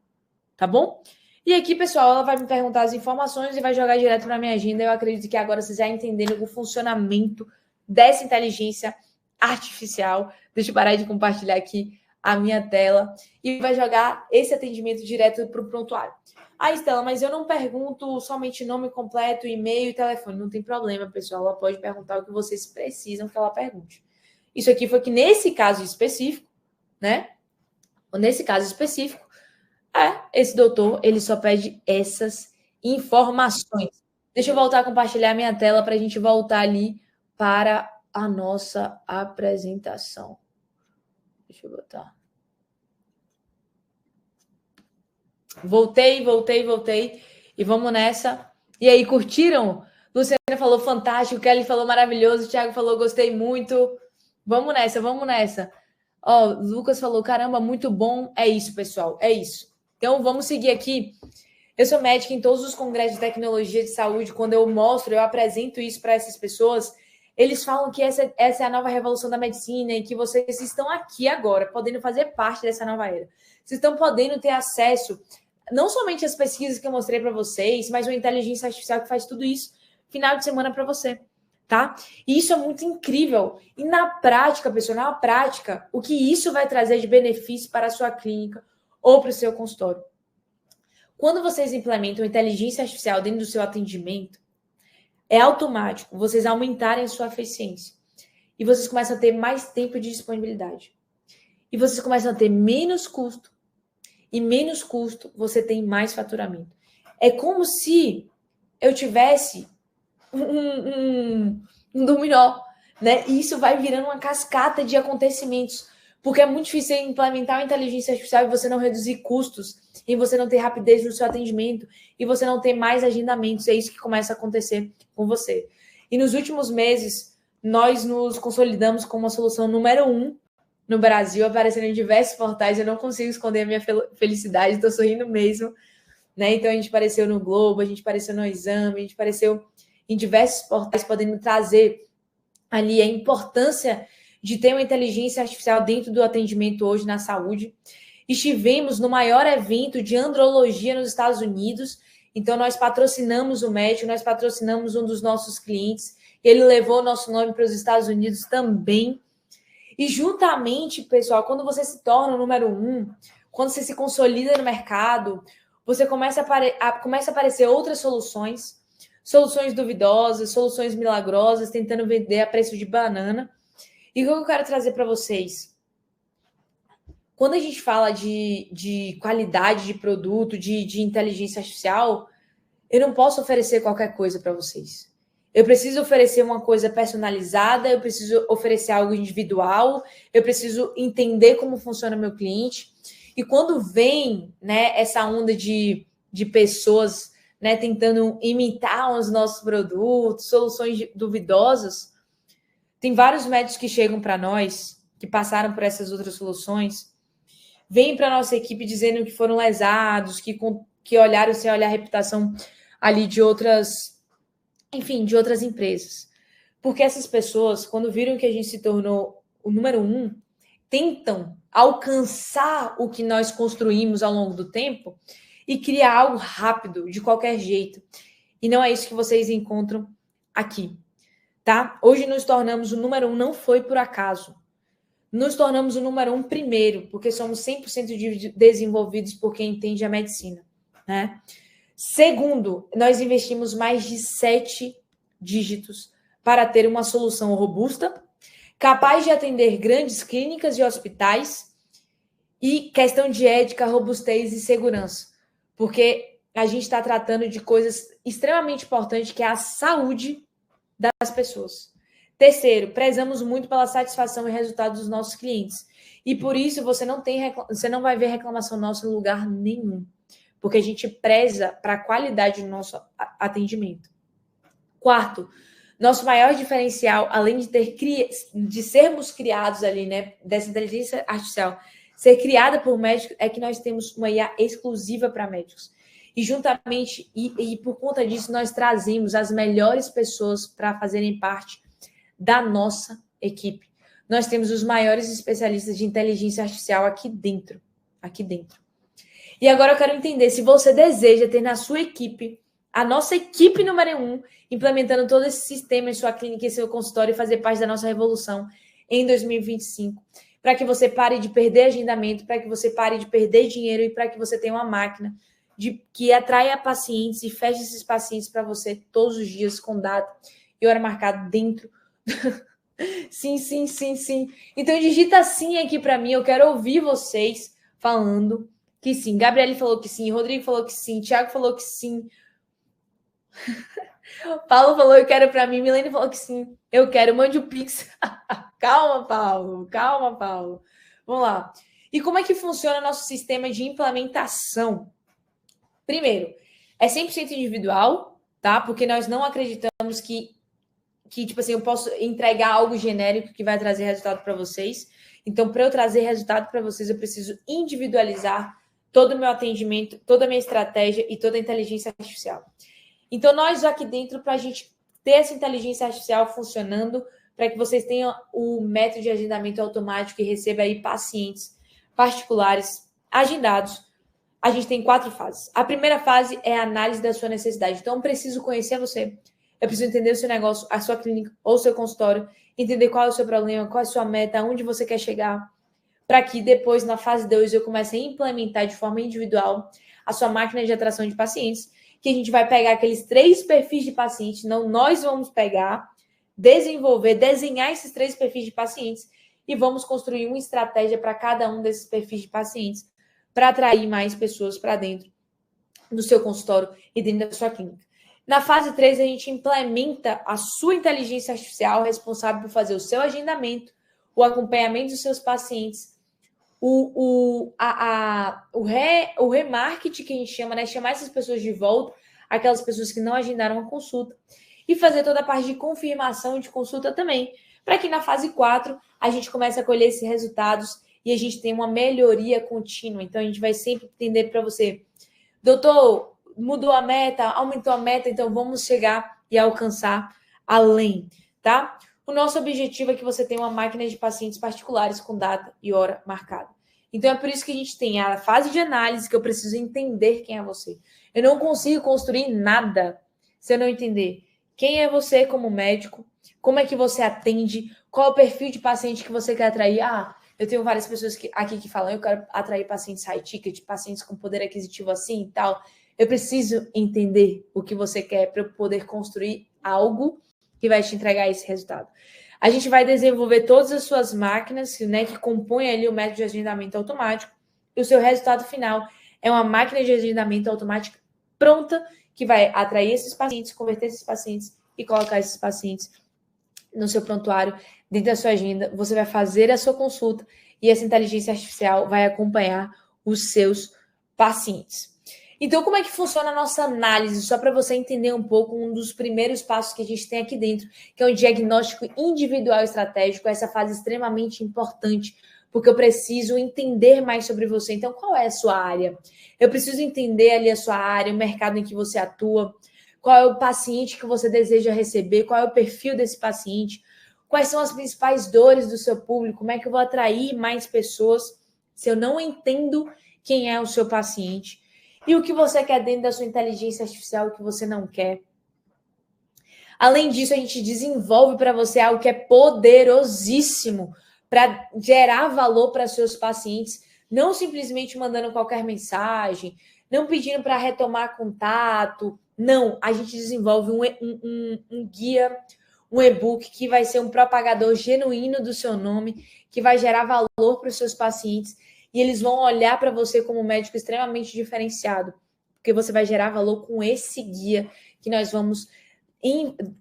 Speaker 1: tá bom? E aqui, pessoal, ela vai me perguntar as informações e vai jogar direto para minha agenda. Eu acredito que agora vocês já entenderam o funcionamento dessa inteligência artificial. Deixa eu parar de compartilhar aqui a minha tela e vai jogar esse atendimento direto para o prontuário. Ah, Estela, mas eu não pergunto somente nome completo, e-mail e telefone. Não tem problema, pessoal. Ela pode perguntar o que vocês precisam que ela pergunte. Isso aqui foi que nesse caso específico, né? Nesse caso específico, esse doutor, ele só pede essas informações. Deixa eu voltar a compartilhar minha tela para a gente voltar ali para a nossa apresentação. Deixa eu botar. Voltei. E vamos nessa. E aí, curtiram? Luciana falou fantástico, Kelly falou maravilhoso, Thiago falou gostei muito. Vamos nessa. Ó, Lucas falou, caramba, muito bom. É isso, pessoal, é isso. Então, vamos seguir aqui. Eu sou médica em todos os congressos de tecnologia de saúde. Quando eu mostro, eu apresento isso para essas pessoas, eles falam que essa é a nova revolução da medicina e que vocês estão aqui agora, podendo fazer parte dessa nova era. Vocês estão podendo ter acesso, não somente às pesquisas que eu mostrei para vocês, mas uma inteligência artificial que faz tudo isso final de semana para você, tá? E isso é muito incrível. E na prática, pessoal, na prática, o que isso vai trazer de benefício para a sua clínica ou para o seu consultório? Quando vocês implementam inteligência artificial dentro do seu atendimento, é automático vocês aumentarem a sua eficiência. E vocês começam a ter mais tempo de disponibilidade. E vocês começam a ter menos custo. E menos custo, você tem mais faturamento. É como se eu tivesse um dominó, né? E isso vai virando uma cascata de acontecimentos. Porque é muito difícil implementar a inteligência artificial e você não reduzir custos, e você não ter rapidez no seu atendimento, e você não ter mais agendamentos. É isso que começa a acontecer com você. E nos últimos meses, nós nos consolidamos como uma solução número 1 no Brasil, aparecendo em diversos portais. Eu não consigo esconder a minha felicidade, estou sorrindo mesmo, né? Então, a gente apareceu no Globo, a gente apareceu no Exame, a gente apareceu em diversos portais, podendo trazer ali a importância de ter uma inteligência artificial dentro do atendimento hoje na saúde. Estivemos no maior evento de andrologia nos Estados Unidos, então nós patrocinamos o médico, nós patrocinamos um dos nossos clientes, ele levou o nosso nome para os Estados Unidos também. E juntamente, pessoal, quando você se torna o número 1, quando você se consolida no mercado, você começa a aparecer outras soluções duvidosas, soluções milagrosas, tentando vender a preço de banana. E o que eu quero trazer para vocês? Quando a gente fala de qualidade de produto, de inteligência artificial, eu não posso oferecer qualquer coisa para vocês. Eu preciso oferecer uma coisa personalizada, eu preciso oferecer algo individual, eu preciso entender como funciona o meu cliente. E quando vem, né, essa onda de pessoas, né, tentando imitar os nossos produtos, soluções duvidosas, tem vários médicos que chegam para nós, que passaram por essas outras soluções, vêm para a nossa equipe dizendo que foram lesados, que olharam sem olhar a reputação ali de outras, enfim, de outras empresas. Porque essas pessoas, quando viram que a gente se tornou o número 1, tentam alcançar o que nós construímos ao longo do tempo e criar algo rápido, de qualquer jeito. E não é isso que vocês encontram aqui. Tá? Hoje nos tornamos o número 1, não foi por acaso. Nos tornamos o número 1 primeiro, porque somos 100% desenvolvidos por quem entende a medicina, né? Segundo, nós investimos mais de 7 dígitos para ter uma solução robusta, capaz de atender grandes clínicas e hospitais, e questão de ética, robustez e segurança, porque a gente está tratando de coisas extremamente importantes, que é a saúde das pessoas. Terceiro, prezamos muito pela satisfação e resultado dos nossos clientes. E por isso você não vai ver reclamação nossa em lugar nenhum, porque a gente preza para a qualidade do nosso atendimento. Quarto, nosso maior diferencial, além de sermos criados ali, né, dessa inteligência artificial, ser criada por médicos, é que nós temos uma IA exclusiva para médicos. E juntamente, e por conta disso, nós trazemos as melhores pessoas para fazerem parte da nossa equipe. Nós temos os maiores especialistas de inteligência artificial aqui dentro. E agora eu quero entender, se você deseja ter na sua equipe, a nossa equipe número 1, implementando todo esse sistema em sua clínica e seu consultório e fazer parte da nossa revolução em 2025, para que você pare de perder agendamento, para que você pare de perder dinheiro e para que você tenha uma máquina que atraia pacientes e feche esses pacientes para você todos os dias com data e hora marcada dentro. Sim, sim, sim, sim. Então digita sim aqui para mim, eu quero ouvir vocês falando que sim. Gabriele falou que sim, Rodrigo falou que sim, Thiago falou que sim. Paulo falou eu quero para mim, Milene falou que sim. Eu quero, mande o Pix. Calma, Paulo. Calma, Paulo. Vamos lá. E como é que funciona o nosso sistema de implementação? Primeiro, é 100% individual, tá? Porque nós não acreditamos que tipo assim, eu posso entregar algo genérico que vai trazer resultado para vocês. Então, para eu trazer resultado para vocês, eu preciso individualizar todo o meu atendimento, toda a minha estratégia e toda a inteligência artificial. Então, nós aqui dentro, para a gente ter essa inteligência artificial funcionando, para que vocês tenham o método de agendamento automático e receba aí pacientes particulares agendados, a gente tem 4 fases. A primeira fase é a análise da sua necessidade. Então, eu preciso conhecer você. Eu preciso entender o seu negócio, a sua clínica ou o seu consultório, entender qual é o seu problema, qual é a sua meta, aonde você quer chegar, para que depois, na fase 2, eu comece a implementar de forma individual a sua máquina de atração de pacientes, que a gente vai pegar aqueles 3 perfis de pacientes, não, nós vamos pegar, desenvolver, desenhar esses 3 perfis de pacientes e vamos construir uma estratégia para cada um desses perfis de pacientes para atrair mais pessoas para dentro do seu consultório e dentro da sua clínica. Na fase 3, a gente implementa a sua inteligência artificial responsável por fazer o seu agendamento, o acompanhamento dos seus pacientes, o remarketing que a gente chama, né? Chamar essas pessoas de volta, aquelas pessoas que não agendaram a consulta, e fazer toda a parte de confirmação de consulta também, para que na fase 4 a gente comece a colher esses resultados e a gente tenha uma melhoria contínua. Então, a gente vai sempre entender para você, doutor, mudou a meta, aumentou a meta, então vamos chegar e alcançar além, tá? O nosso objetivo é que você tenha uma máquina de pacientes particulares com data e hora marcada. Então é por isso que a gente tem a fase de análise, que eu preciso entender quem é você. Eu não consigo construir nada se eu não entender quem é você como médico, como é que você atende, qual é o perfil de paciente que você quer atrair. Eu tenho várias pessoas aqui que falam, eu quero atrair pacientes high ticket, pacientes com poder aquisitivo assim e tal. Eu preciso entender o que você quer para eu poder construir algo que vai te entregar esse resultado. A gente vai desenvolver todas as suas máquinas, né, que compõem ali o método de agendamento automático, e o seu resultado final é uma máquina de agendamento automático pronta, que vai atrair esses pacientes, converter esses pacientes e colocar esses pacientes no seu prontuário, dentro da sua agenda. Você vai fazer a sua consulta e essa inteligência artificial vai acompanhar os seus pacientes. Então, como é que funciona a nossa análise? Só para você entender um pouco, um dos primeiros passos que a gente tem aqui dentro, que é um diagnóstico individual estratégico, essa fase extremamente importante, porque eu preciso entender mais sobre você. Então, qual é a sua área? Eu preciso entender ali a sua área, o mercado em que você atua, qual é o paciente que você deseja receber, qual é o perfil desse paciente, quais são as principais dores do seu público, como é que eu vou atrair mais pessoas se eu não entendo quem é o seu paciente. E o que você quer dentro da sua inteligência artificial, o que você não quer. Além disso, a gente desenvolve para você algo que é poderosíssimo para gerar valor para seus pacientes, não simplesmente mandando qualquer mensagem, não pedindo para retomar contato. Não, a gente desenvolve um guia, um e-book que vai ser um propagador genuíno do seu nome, que vai gerar valor para os seus pacientes. E eles vão olhar para você como um médico extremamente diferenciado, porque você vai gerar valor com esse guia que nós vamos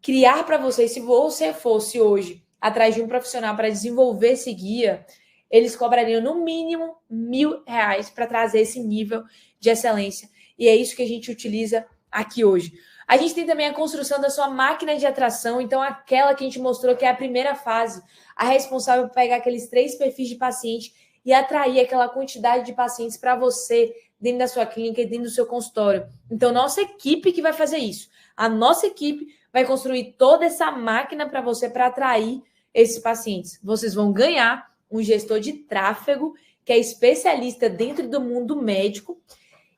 Speaker 1: criar para você. Se você fosse hoje atrás de um profissional para desenvolver esse guia, eles cobrariam no mínimo R$1.000 para trazer esse nível de excelência. E é isso que a gente utiliza aqui hoje. A gente tem também a construção da sua máquina de atração, então aquela que a gente mostrou que é a primeira fase, a responsável por pegar aqueles 3 perfis de paciente e atrair aquela quantidade de pacientes para você dentro da sua clínica e dentro do seu consultório. Então, nossa equipe que vai fazer isso. A nossa equipe vai construir toda essa máquina para você, para atrair esses pacientes. Vocês vão ganhar um gestor de tráfego, que é especialista dentro do mundo médico,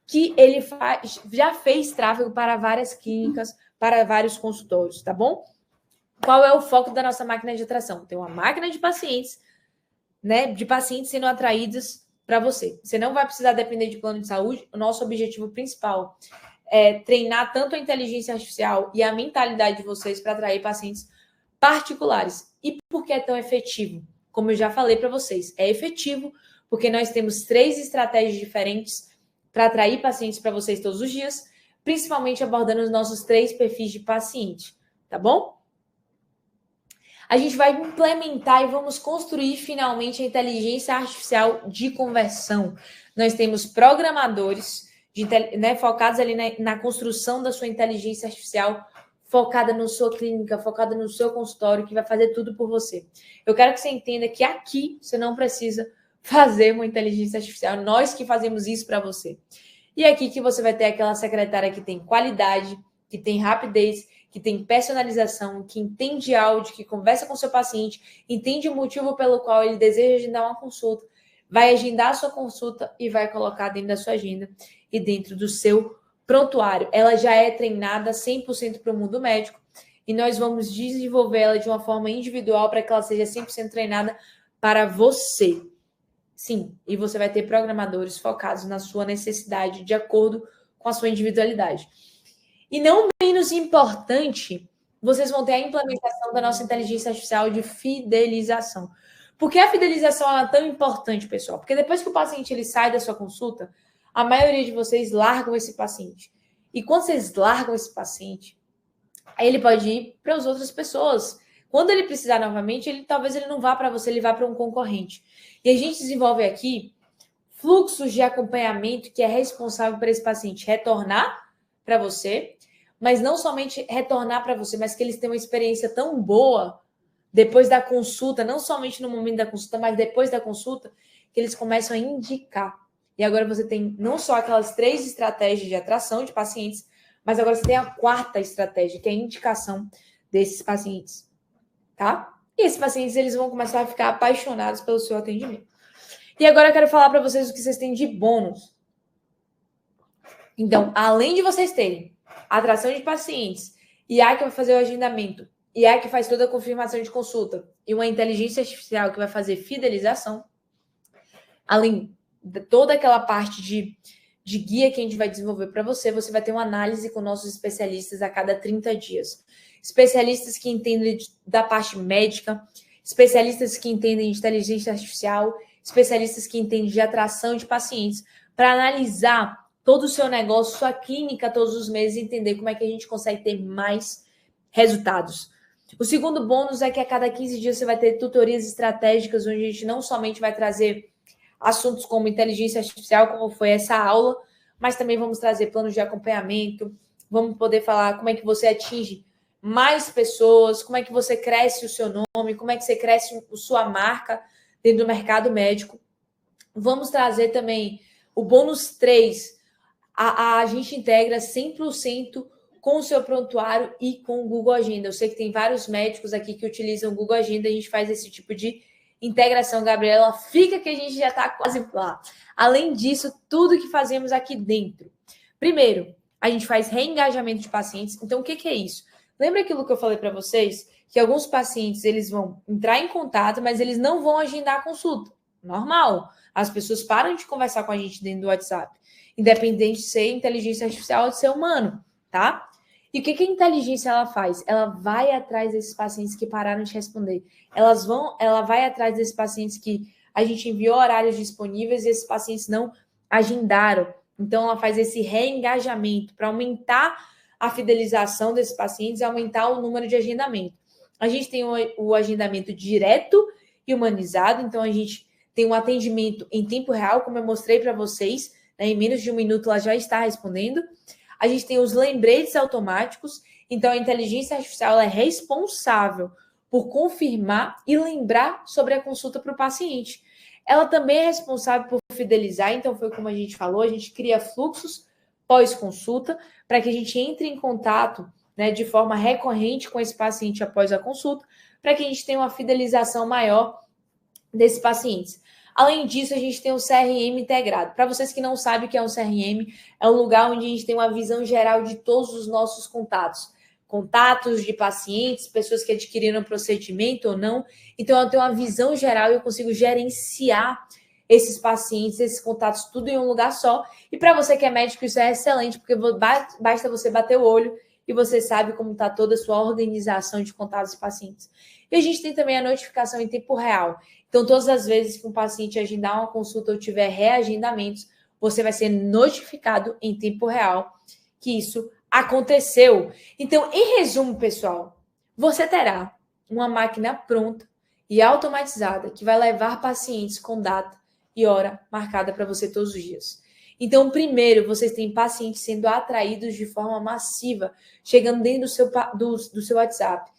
Speaker 1: que ele já fez tráfego para várias clínicas, para vários consultórios, tá bom? Qual é o foco da nossa máquina de atração? Tem uma máquina de pacientes né, de pacientes sendo atraídos para você. Você não vai precisar depender de plano de saúde. O nosso objetivo principal é treinar tanto a inteligência artificial e a mentalidade de vocês para atrair pacientes particulares. E por que é tão efetivo? Como eu já falei para vocês, é efetivo porque nós temos 3 estratégias diferentes para atrair pacientes para vocês todos os dias, principalmente abordando os nossos 3 perfis de paciente, tá bom? A gente vai implementar e vamos construir finalmente a inteligência artificial de conversão. Nós temos programadores focados ali na construção da sua inteligência artificial, focada na sua clínica, focada no seu consultório, que vai fazer tudo por você. Eu quero que você entenda que aqui você não precisa fazer uma inteligência artificial, nós que fazemos isso para você. E aqui que você vai ter aquela secretária que tem qualidade, que tem rapidez, que tem personalização, que entende áudio, que conversa com o seu paciente, entende o motivo pelo qual ele deseja agendar uma consulta, vai agendar a sua consulta e vai colocar dentro da sua agenda e dentro do seu prontuário. Ela já é treinada 100% para o mundo médico e nós vamos desenvolver ela de uma forma individual para que ela seja 100% treinada para você. Sim, e você vai ter programadores focados na sua necessidade, de acordo com a sua individualidade. E não menos importante, vocês vão ter a implementação da nossa inteligência artificial de fidelização. Por que a fidelização é tão importante, pessoal? Porque depois que o paciente ele sai da sua consulta, a maioria de vocês largam esse paciente. E quando vocês largam esse paciente, aí ele pode ir para as outras pessoas. Quando ele precisar novamente, talvez ele não vá para você, ele vá para um concorrente. E a gente desenvolve aqui fluxos de acompanhamento que é responsável por esse paciente retornar para você, mas não somente retornar para você, mas que eles tenham uma experiência tão boa depois da consulta, não somente no momento da consulta, mas depois da consulta, que eles começam a indicar. E agora você tem não só aquelas 3 estratégias de atração de pacientes, mas agora você tem a 4ª estratégia, que é a indicação desses pacientes, tá? E esses pacientes, eles vão começar a ficar apaixonados pelo seu atendimento. E agora eu quero falar para vocês o que vocês têm de bônus. Então, além de vocês terem atração de pacientes, IA que vai fazer o agendamento, IA que faz toda a confirmação de consulta e uma inteligência artificial que vai fazer fidelização, além de toda aquela parte de guia que a gente vai desenvolver para você, você vai ter uma análise com nossos especialistas a cada 30 dias. Especialistas que entendem da parte médica, especialistas que entendem de inteligência artificial, especialistas que entendem de atração de pacientes, para analisar todo o seu negócio, sua clínica todos os meses e entender como é que a gente consegue ter mais resultados. O segundo bônus é que a cada 15 dias você vai ter tutorias estratégicas, onde a gente não somente vai trazer assuntos como inteligência artificial, como foi essa aula, mas também vamos trazer planos de acompanhamento, vamos poder falar como é que você atinge mais pessoas, como é que você cresce o seu nome, como é que você cresce a sua marca dentro do mercado médico. Vamos trazer também o bônus 3, a gente integra 100% com o seu prontuário e com o Google Agenda. Eu sei que tem vários médicos aqui que utilizam o Google Agenda, a gente faz esse tipo de integração, Gabriela, fica que a gente já está quase lá. Além disso, tudo que fazemos aqui dentro. Primeiro, a gente faz reengajamento de pacientes. Então, o que é isso? Lembra aquilo que eu falei para vocês? Que alguns pacientes, eles vão entrar em contato, mas eles não vão agendar a consulta. Normal. As pessoas param de conversar com a gente dentro do WhatsApp. Independente de ser inteligência artificial ou de ser humano, tá? E o que a inteligência ela faz? Ela vai atrás desses pacientes que pararam de responder. Ela vai atrás desses pacientes que a gente enviou horários disponíveis e esses pacientes não agendaram. Então, ela faz esse reengajamento para aumentar a fidelização desses pacientes e aumentar o número de agendamento. A gente tem o agendamento direto e humanizado, então a gente tem um atendimento em tempo real, como eu mostrei para vocês, né? Em menos de 1 minuto ela já está respondendo. A gente tem os lembretes automáticos, então a inteligência artificial ela é responsável por confirmar e lembrar sobre a consulta para o paciente. Ela também é responsável por fidelizar, então foi como a gente falou, a gente cria fluxos pós-consulta para que a gente entre em contato, né, de forma recorrente com esse paciente após a consulta, para que a gente tenha uma fidelização maior desses pacientes. Além disso, a gente tem o CRM integrado. Para vocês que não sabem o que é um CRM, é um lugar onde a gente tem uma visão geral de todos os nossos contatos. contatos de pacientes, pessoas que adquiriram procedimento ou não. Então, eu tenho uma visão geral e eu consigo gerenciar esses pacientes, esses contatos, tudo em um lugar só. E para você que é médico, isso é excelente, porque basta você bater o olho e você sabe como está toda a sua organização de contatos de pacientes. E a gente tem também a notificação em tempo real. Então, todas as vezes que um paciente agendar uma consulta ou tiver reagendamentos, você vai ser notificado em tempo real que isso aconteceu. Então, em resumo, pessoal, você terá uma máquina pronta e automatizada que vai levar pacientes com data e hora marcada para você todos os dias. Então, primeiro, vocês têm pacientes sendo atraídos de forma massiva, chegando dentro do seu WhatsApp.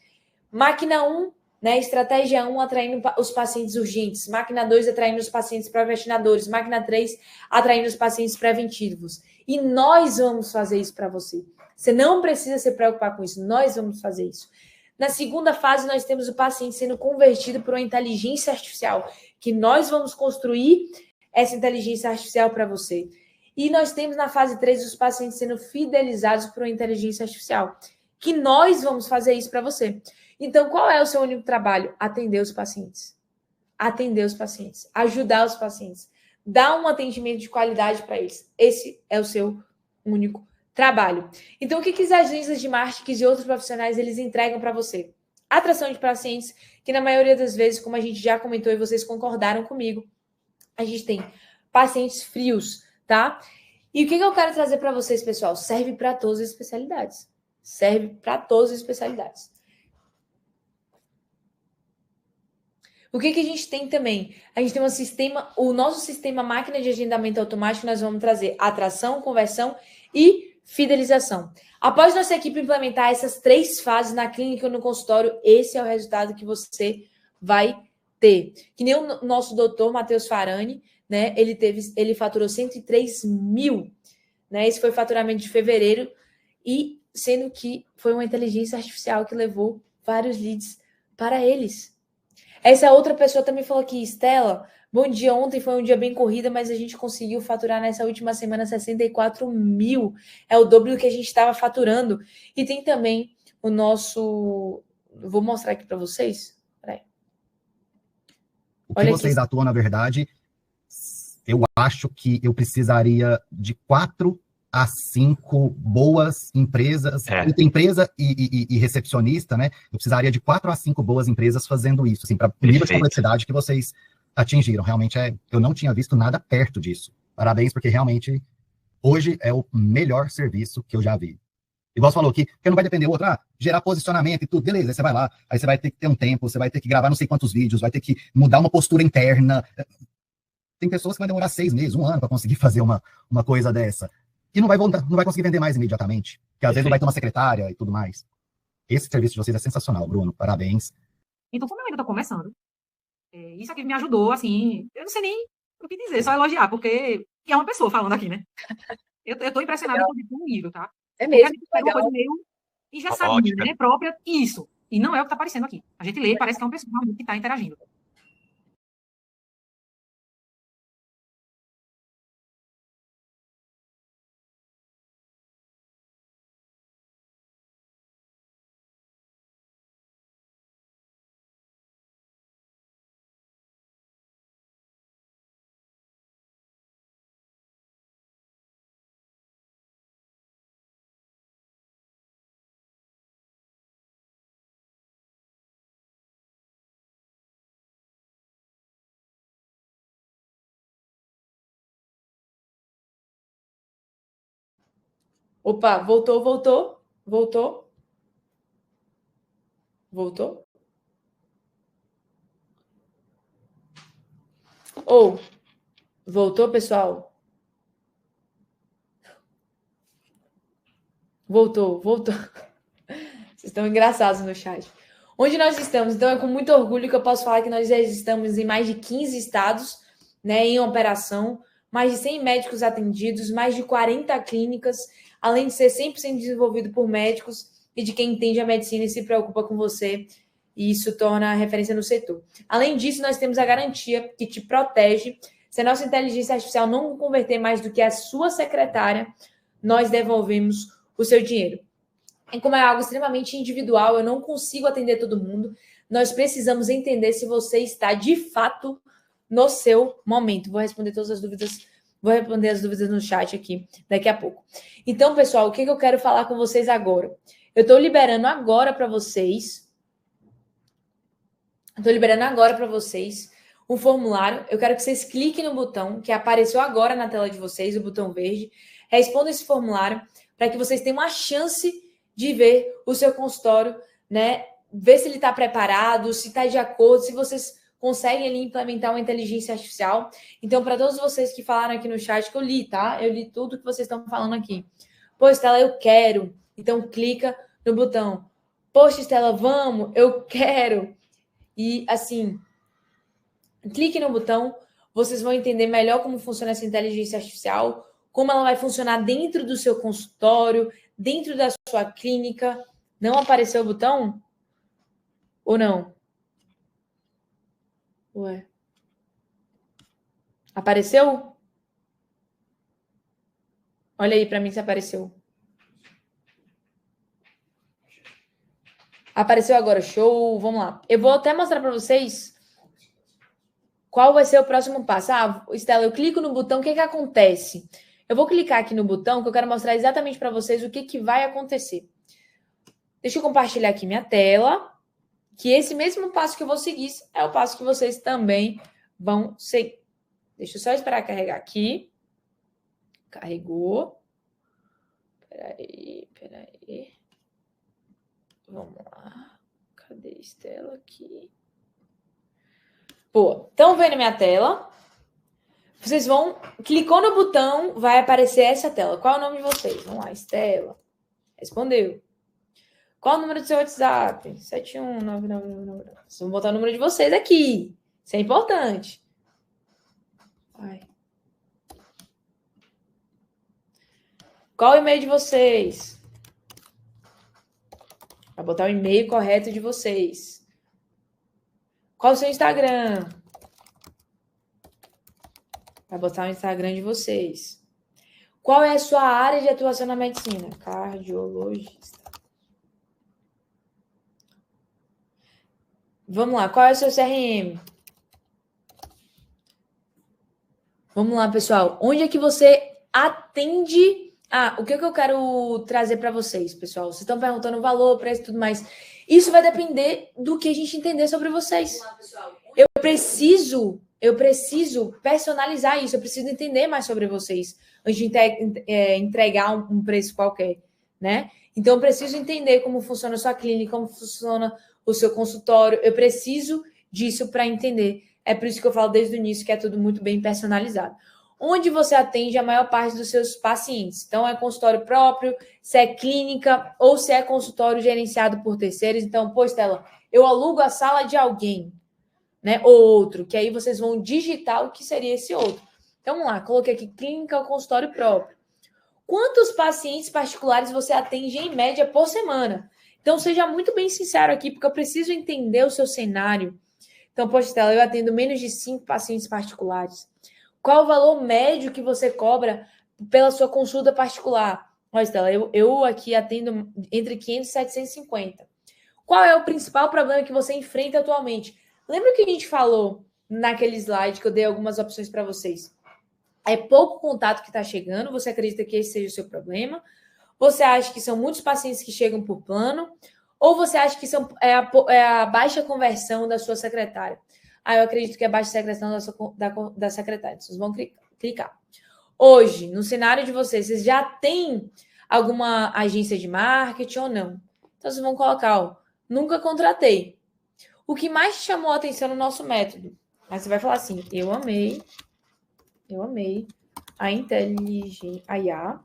Speaker 1: Máquina 1, né, estratégia 1, atraindo os pacientes urgentes. Máquina 2, atraindo os pacientes procrastinadores. Máquina 3, atraindo os pacientes preventivos. E nós vamos fazer isso para você. Você não precisa se preocupar com isso. Nós vamos fazer isso. Na segunda fase, nós temos o paciente sendo convertido por uma inteligência artificial, que nós vamos construir essa inteligência artificial para você. E nós temos na fase 3 os pacientes sendo fidelizados por uma inteligência artificial, que nós vamos fazer isso para você. Então, qual é o seu único trabalho? Atender os pacientes. Atender os pacientes. Ajudar os pacientes. Dar um atendimento de qualidade para eles. Esse é o seu único trabalho. Então, o que as agências de marketing e outros profissionais eles entregam para você? Atração de pacientes, que na maioria das vezes, como a gente já comentou e vocês concordaram comigo, a gente tem pacientes frios, tá? E o que eu quero trazer para vocês, pessoal? Serve para todas as especialidades. Serve para todas as especialidades. O que a gente tem também? A gente tem um sistema, o nosso sistema máquina de agendamento automático, nós vamos trazer atração, conversão e fidelização. Após nossa equipe implementar essas 3 fases na clínica ou no consultório, esse é o resultado que você vai ter. Que nem o nosso doutor Matheus Farani, né? Ele faturou 103 mil, né? Esse foi o faturamento de fevereiro, e sendo que foi uma inteligência artificial que levou vários leads para eles. Essa outra pessoa também falou aqui, Estela, bom dia, ontem foi um dia bem corrida, mas a gente conseguiu faturar nessa última semana 64 mil. É o dobro do que a gente estava faturando. E tem também o nosso... Vou mostrar aqui para vocês. Peraí.
Speaker 3: O que vocês atuam, na verdade, eu acho que eu precisaria de 4 a 5 boas empresas, entre empresa e recepcionista, né? Eu precisaria de 4 a 5 boas empresas fazendo isso, assim, para o nível de complexidade que vocês atingiram. Realmente, eu não tinha visto nada perto disso. Parabéns, porque realmente, hoje é o melhor serviço que eu já vi. Igual você falou aqui, porque não vai depender outro, gerar posicionamento e tudo, beleza, aí você vai lá, aí você vai ter que ter um tempo, você vai ter que gravar não sei quantos vídeos, vai ter que mudar uma postura interna. Tem pessoas que vai demorar 6 meses, 1 ano para conseguir fazer uma coisa dessa. E não vai conseguir vender mais imediatamente. Porque às vezes não vai ter uma secretária e tudo mais. Esse serviço de vocês é sensacional, Bruno. Parabéns.
Speaker 4: Então, como eu ainda estou começando, isso aqui me ajudou, assim, eu não sei nem o que dizer, só elogiar, porque é uma pessoa falando aqui, né? Eu estou impressionada com o nível, tá?
Speaker 1: É mesmo.
Speaker 4: Porque a gente uma coisa meio engessadinha, né? Própria, isso. E não é o que está aparecendo aqui. A gente lê e parece que é uma pessoa realmente que está interagindo.
Speaker 1: Opa, voltou. Voltou, pessoal? Voltou. Vocês estão engraçados no chat. Onde nós estamos? Então, é com muito orgulho que eu posso falar que nós já estamos em mais de 15 estados, né, em operação, mais de 100 médicos atendidos, mais de 40 clínicas, além de ser 100% desenvolvido por médicos e de quem entende a medicina e se preocupa com você, e isso torna a referência no setor. Além disso, nós temos a garantia que te protege. Se a nossa inteligência artificial não converter mais do que a sua secretária, nós devolvemos o seu dinheiro. como é algo extremamente individual, eu não consigo atender todo mundo. Nós precisamos entender se você está, de fato, no seu momento. Vou responder todas as dúvidas, vou responder as dúvidas no chat aqui daqui a pouco. Então, pessoal, o que eu quero falar com vocês agora? Eu estou liberando agora para vocês. Um formulário. Eu quero que vocês cliquem no botão que apareceu agora na tela de vocês, o botão verde. Respondam esse formulário para que vocês tenham uma chance de ver o seu consultório, né? Ver se ele está preparado, se está de acordo, se vocês conseguem ali implementar uma inteligência artificial. Então, para todos vocês que falaram aqui no chat, que eu li, tá? Eu li tudo que vocês estão falando aqui. Pô, Estela, eu quero. Então, clica no botão. Poxa, Estela, vamos, eu quero. E, assim, clique no botão, vocês vão entender melhor como funciona essa inteligência artificial, como ela vai funcionar dentro do seu consultório, dentro da sua clínica. Não apareceu o botão? Ou não? Ué. Apareceu? Olha aí para mim se apareceu. Apareceu agora, show. Vamos lá. Eu vou até mostrar para vocês qual vai ser o próximo passo. Ah, Estela, eu clico no botão, o que acontece? Eu vou clicar aqui no botão que eu quero mostrar exatamente para vocês o que vai acontecer. Deixa eu compartilhar aqui minha tela, que esse mesmo passo que eu vou seguir é o passo que vocês também vão seguir. Deixa eu só esperar carregar aqui. Carregou. Peraí. Vamos lá. Cadê a Estela aqui? Boa. Estão vendo minha tela? Vocês vão... Clicou no botão, vai aparecer essa tela. Qual é o nome de vocês? Vamos lá, Estela. Respondeu. Qual o número do seu WhatsApp? 719999. Vocês vão botar o número de vocês aqui. Isso é importante. Vai. Qual o e-mail de vocês? Vai botar o e-mail correto de vocês. Qual o seu Instagram? Vai botar o Instagram de vocês. Qual é a sua área de atuação na medicina? Cardiologista. Vamos lá, qual é o seu CRM? Vamos lá, pessoal. Onde é que você atende? Ah, o que eu quero trazer para vocês, pessoal? Vocês estão perguntando o valor, preço e tudo mais. Isso vai depender do que a gente entender sobre vocês. Eu preciso personalizar isso. Eu preciso entender mais sobre vocês antes de entregar um preço qualquer, né? Então, eu preciso entender como funciona a sua clínica, como funciona o seu consultório. Eu preciso disso para entender. É por isso que eu falo desde o início que é tudo muito bem personalizado. Onde você atende a maior parte dos seus pacientes. Então, é consultório próprio, se é clínica ou se é consultório gerenciado por terceiros. Então, pô, Estela, eu alugo a sala de alguém, né? Ou outro, que aí vocês vão digitar o que seria esse outro. Então, vamos lá, coloquei aqui clínica ou consultório próprio. Quantos pacientes particulares você atende em média por semana? Então, seja muito bem sincero aqui, porque eu preciso entender o seu cenário. Então, poxa, Estela, eu atendo menos de 5 pacientes particulares. Qual o valor médio que você cobra pela sua consulta particular? Olha, Estela, eu aqui atendo entre 500 e 750. Qual é o principal problema que você enfrenta atualmente? Lembra que a gente falou naquele slide que eu dei algumas opções para vocês? É pouco contato que está chegando, você acredita que esse seja o seu problema? Você acha que são muitos pacientes que chegam por plano? Ou você acha que é a baixa conversão da sua secretária? Ah, eu acredito que é a baixa conversão da secretária. Vocês vão clicar. Hoje, no cenário de vocês já têm alguma agência de marketing ou não? Então, vocês vão colocar, ó, nunca contratei. O que mais te chamou a atenção no nosso método? Aí você vai falar assim, eu amei a inteligência IA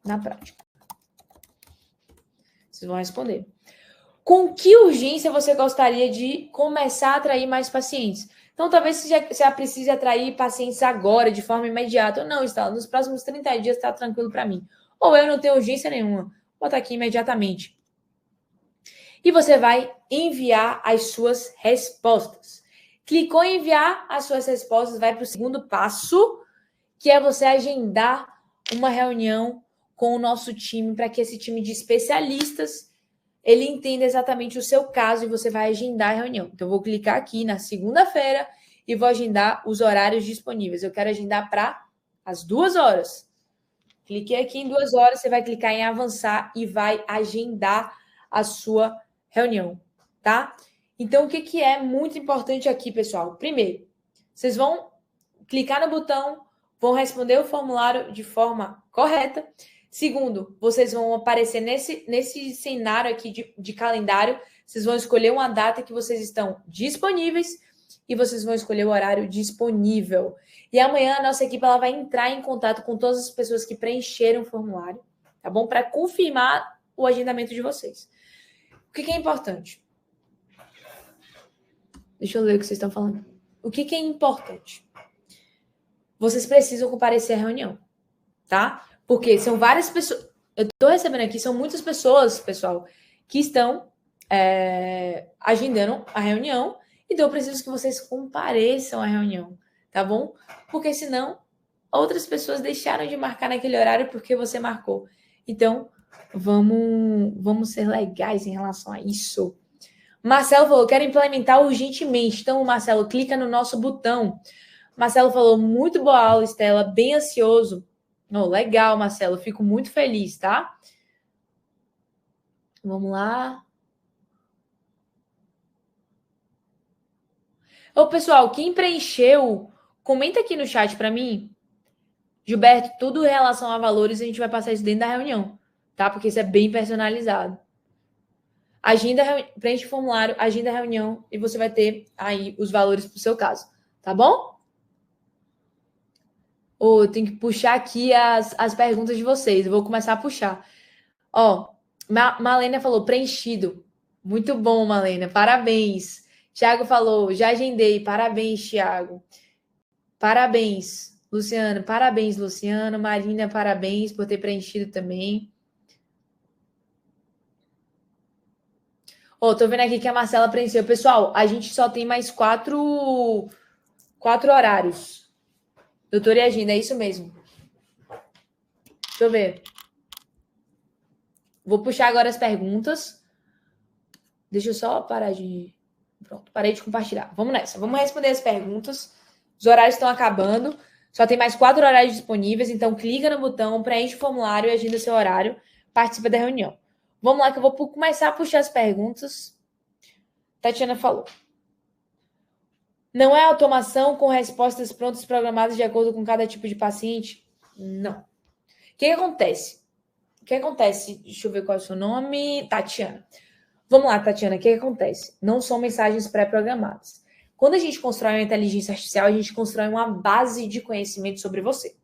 Speaker 1: na prática. Vocês vão responder. Com que urgência você gostaria de começar a atrair mais pacientes? Então, talvez você já precise atrair pacientes agora, de forma imediata. Ou não, está nos próximos 30 dias está tranquilo para mim. Ou eu não tenho urgência nenhuma. Vou botar aqui imediatamente. E você vai enviar as suas respostas. Clicou em enviar as suas respostas, vai para o segundo passo, que é você agendar uma reunião com o nosso time, para que esse time de especialistas ele entenda exatamente o seu caso e você vai agendar a reunião. Então, eu vou clicar aqui na segunda-feira e vou agendar os horários disponíveis. Eu quero agendar para as 2 horas. Cliquei aqui em 2 horas, você vai clicar em avançar e vai agendar a sua reunião, tá? Então, o que é muito importante aqui, pessoal? Primeiro, vocês vão clicar no botão, vão responder o formulário de forma correta. Segundo, vocês vão aparecer nesse cenário aqui de calendário, vocês vão escolher uma data que vocês estão disponíveis e vocês vão escolher o horário disponível. E amanhã a nossa equipe ela vai entrar em contato com todas as pessoas que preencheram o formulário, tá bom? Para confirmar o agendamento de vocês. O que é importante? Deixa eu ler o que vocês estão falando. O que é importante? Vocês precisam comparecer à reunião, tá? Porque são várias pessoas. Eu estou recebendo aqui, são muitas pessoas, pessoal, que estão agendando a reunião. Então, eu preciso que vocês compareçam à reunião, tá bom? Porque senão, outras pessoas deixaram de marcar naquele horário porque você marcou. Então, vamos ser legais em relação a isso. Marcelo falou, quero implementar urgentemente. Então, Marcelo, clica no nosso botão. Marcelo falou, muito boa aula, Estela, bem ansioso. Oh, legal, Marcelo, fico muito feliz, tá? Vamos lá. Ô, pessoal, quem preencheu, comenta aqui no chat para mim. Gilberto, tudo em relação a valores, a gente vai passar isso dentro da reunião, tá? Porque isso é bem personalizado. Preenche o formulário, agenda a reunião e você vai ter aí os valores para o seu caso, tá bom? Ou tem que puxar aqui as perguntas de vocês. Eu vou começar a puxar. Ó, Malena falou, preenchido. Muito bom, Malena. Parabéns. Tiago falou, já agendei. Parabéns, Tiago. Parabéns, Luciano. Parabéns, Luciano. Marina, parabéns por ter preenchido também. Ó, tô vendo aqui que a Marcela preencheu. Pessoal, a gente só tem mais 4 horários. Doutora e agenda, é isso mesmo. Deixa eu ver. Vou puxar agora as perguntas. Deixa eu só parar de... Pronto, parei de compartilhar. Vamos nessa. Vamos responder as perguntas. Os horários estão acabando. Só tem mais 4 horários disponíveis. Então, clica no botão, preenche o formulário e agenda seu horário. Participa da reunião. Vamos lá que eu vou começar a puxar as perguntas. Tatiana falou. Não é automação com respostas prontas programadas de acordo com cada tipo de paciente? Não. O que acontece? Deixa eu ver qual é o seu nome. Tatiana. Vamos lá, Tatiana. O que acontece? Não são mensagens pré-programadas. Quando a gente constrói uma inteligência artificial, a gente constrói uma base de conhecimento sobre você.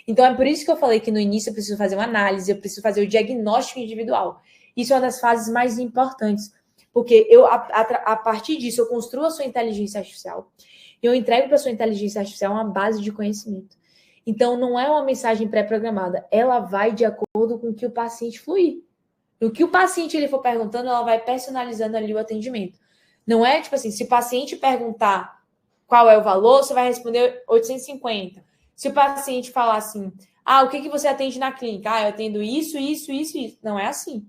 Speaker 1: Então, é por isso que eu falei que no início eu preciso fazer uma análise, eu preciso fazer o diagnóstico individual. Isso é uma das fases mais importantes. Porque a partir disso, eu construo a sua inteligência artificial e eu entrego para a sua inteligência artificial uma base de conhecimento. Então, não é uma mensagem pré-programada. Ela vai de acordo com o que o paciente fluir. No que o paciente ele for perguntando, ela vai personalizando ali o atendimento. Não é tipo assim, se o paciente perguntar qual é o valor, você vai responder 850. Se o paciente falar assim, o que você atende na clínica? Eu atendo isso. Não é assim.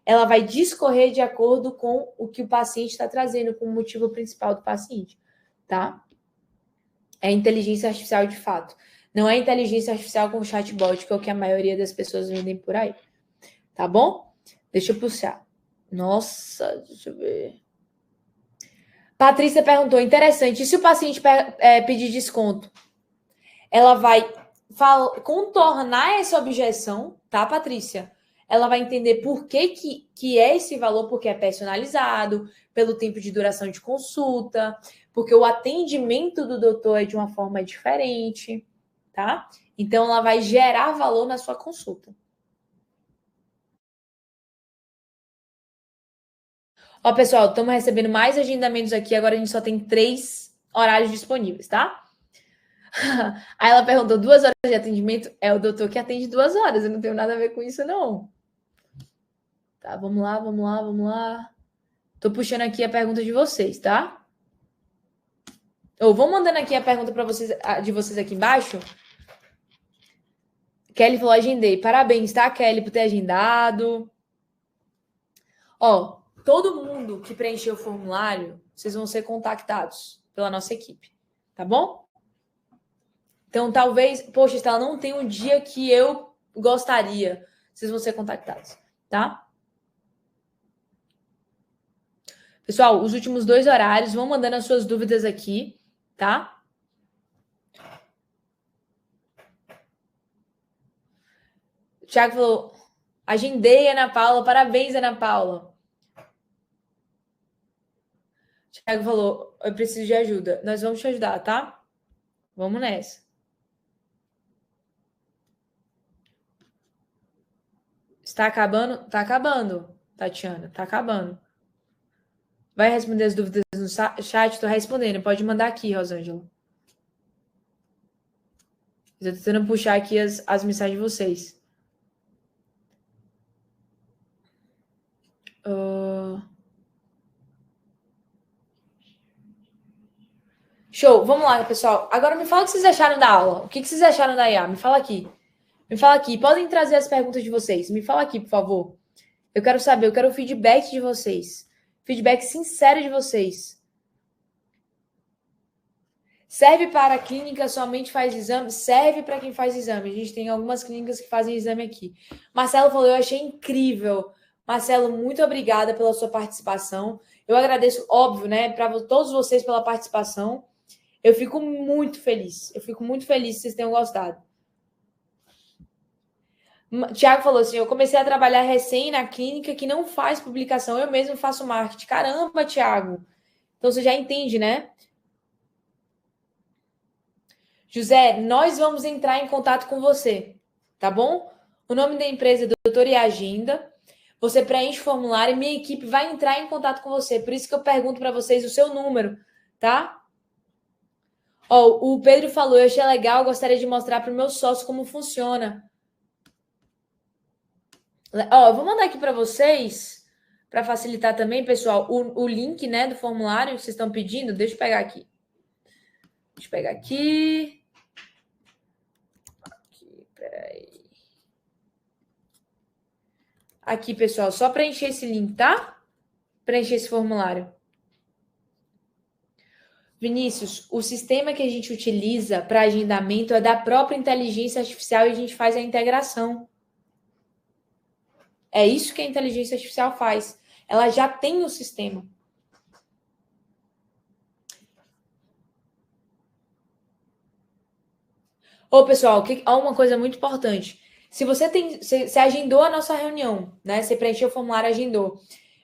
Speaker 1: Ela vai discorrer de acordo com o que o paciente está trazendo, com o motivo principal do paciente, tá? É inteligência artificial de fato. Não é inteligência artificial com chatbot, que é o que a maioria das pessoas vendem por aí. Tá bom? Deixa eu puxar. Nossa, deixa eu ver. Patrícia perguntou, interessante, e se o paciente pedir desconto? Ela vai contornar essa objeção, tá, Patrícia? Ela vai entender por que é esse valor, porque é personalizado, pelo tempo de duração de consulta, porque o atendimento do doutor é de uma forma diferente, tá? Então, ela vai gerar valor na sua consulta. Ó, pessoal, estamos recebendo mais agendamentos aqui, agora a gente só tem 3 horários disponíveis, tá? Aí ela perguntou, 2 horas de atendimento? É o doutor que atende 2 horas, eu não tenho nada a ver com isso, não. Tá, vamos lá. Tô puxando aqui a pergunta de vocês, tá? Vou mandando aqui a pergunta para vocês, de vocês aqui embaixo. Kelly falou, agendei. Parabéns, tá, Kelly, por ter agendado. Ó, todo mundo que preencheu o formulário, vocês vão ser contactados pela nossa equipe, tá bom? Então, talvez... Poxa, Estela, não tem um dia que eu gostaria. Vocês vão ser contactados, tá? Pessoal, os últimos 2 horários, vão mandando as suas dúvidas aqui, tá? O Thiago falou, agendei, Ana Paula. Parabéns, Ana Paula. O Thiago falou, eu preciso de ajuda. Nós vamos te ajudar, tá? Vamos nessa. Está acabando? Tá acabando, Tatiana. Tá acabando. Vai responder as dúvidas no chat? Tô respondendo. Pode mandar aqui, Rosângela. Eu tô tentando puxar aqui as mensagens de vocês. Show. Vamos lá, pessoal. Agora me fala o que vocês acharam da aula. O que vocês acharam da IA? Me fala aqui. Me fala aqui. Podem trazer as perguntas de vocês. Me fala aqui, por favor. Eu quero saber. Eu quero o feedback de vocês. Feedback sincero de vocês. Serve para a clínica, somente faz exame? Serve para quem faz exame. A gente tem algumas clínicas que fazem exame aqui. Marcelo falou, eu achei incrível. Marcelo, muito obrigada pela sua participação. Eu agradeço, óbvio, né, para todos vocês pela participação. Eu fico muito feliz. Eu fico muito feliz que vocês tenham gostado. Tiago falou assim, eu comecei a trabalhar recém na clínica que não faz publicação. Eu mesmo faço marketing. Caramba, Tiago. Então, você já entende, né? José, nós vamos entrar em contato com você, tá bom? O nome da empresa é Doutor e Agenda. Você preenche o formulário e minha equipe vai entrar em contato com você. Por isso que eu pergunto para vocês o seu número, tá? Ó, o Pedro falou, eu achei legal, gostaria de mostrar para o meu sócio como funciona. Ó, eu vou mandar aqui para vocês, para facilitar também, pessoal, o link, né, do formulário que vocês estão pedindo. Deixa eu pegar aqui. Deixa eu pegar aqui. Peraí. Aqui, pessoal, só preencher esse link, tá? Preencher esse formulário. Vinícius, o sistema que a gente utiliza para agendamento é da própria inteligência artificial e a gente faz a integração. É isso que a inteligência artificial faz. Ela já tem o sistema. Ô, pessoal, uma coisa muito importante. Se você agendou a nossa reunião, né? Você preencheu o formulário, agendou.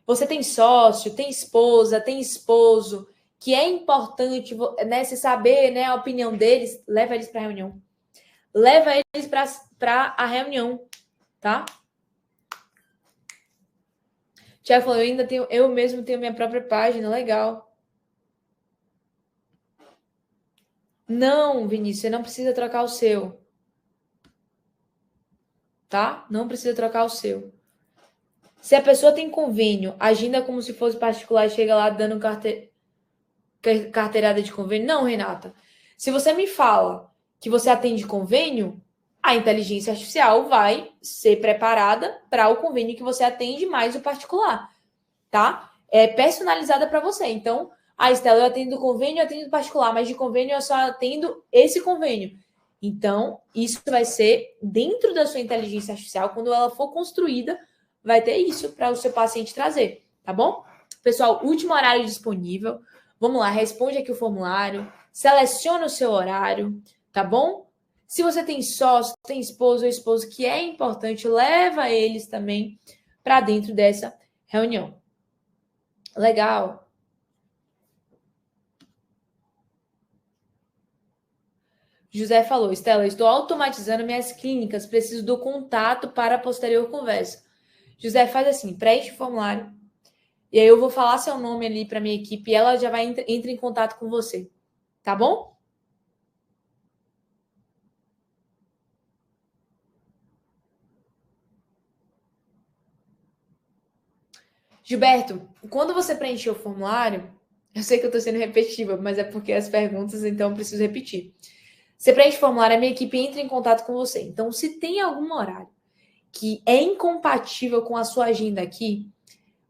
Speaker 1: Você tem sócio, tem esposa, tem esposo, que é importante, né, se saber, né, a opinião deles, leva eles para a reunião. Leva eles para a reunião, tá? Tiago falou, eu mesmo tenho minha própria página, legal. Não, Vinícius, você não precisa trocar o seu. Tá? Não precisa trocar o seu. Se a pessoa tem convênio, agenda como se fosse particular e chega lá dando carteirada de convênio. Não, Renata. Se você me fala que você atende convênio, a inteligência artificial vai ser preparada para o convênio que você atende mais o particular, tá? É personalizada para você. Então, Estela, eu atendo convênio, eu atendo particular, mas de convênio eu só atendo esse convênio. Então, isso vai ser dentro da sua inteligência artificial, quando ela for construída, vai ter isso para o seu paciente trazer, tá bom? Pessoal, último horário disponível. Vamos lá, responde aqui o formulário, seleciona o seu horário, tá bom? Se você tem sócio, tem esposo ou esposo, que é importante, leva eles também para dentro dessa reunião. Legal. José falou, Estela, estou automatizando minhas clínicas, preciso do contato para a posterior conversa. José, faz assim, preenche o formulário, e aí eu vou falar seu nome ali para minha equipe, e ela já vai entrar em contato com você, tá bom? Gilberto, quando você preencheu o formulário, eu sei que eu estou sendo repetitiva, mas é porque as perguntas, então, eu preciso repetir. Você preenche o formulário, a minha equipe entra em contato com você. Então, se tem algum horário que é incompatível com a sua agenda aqui,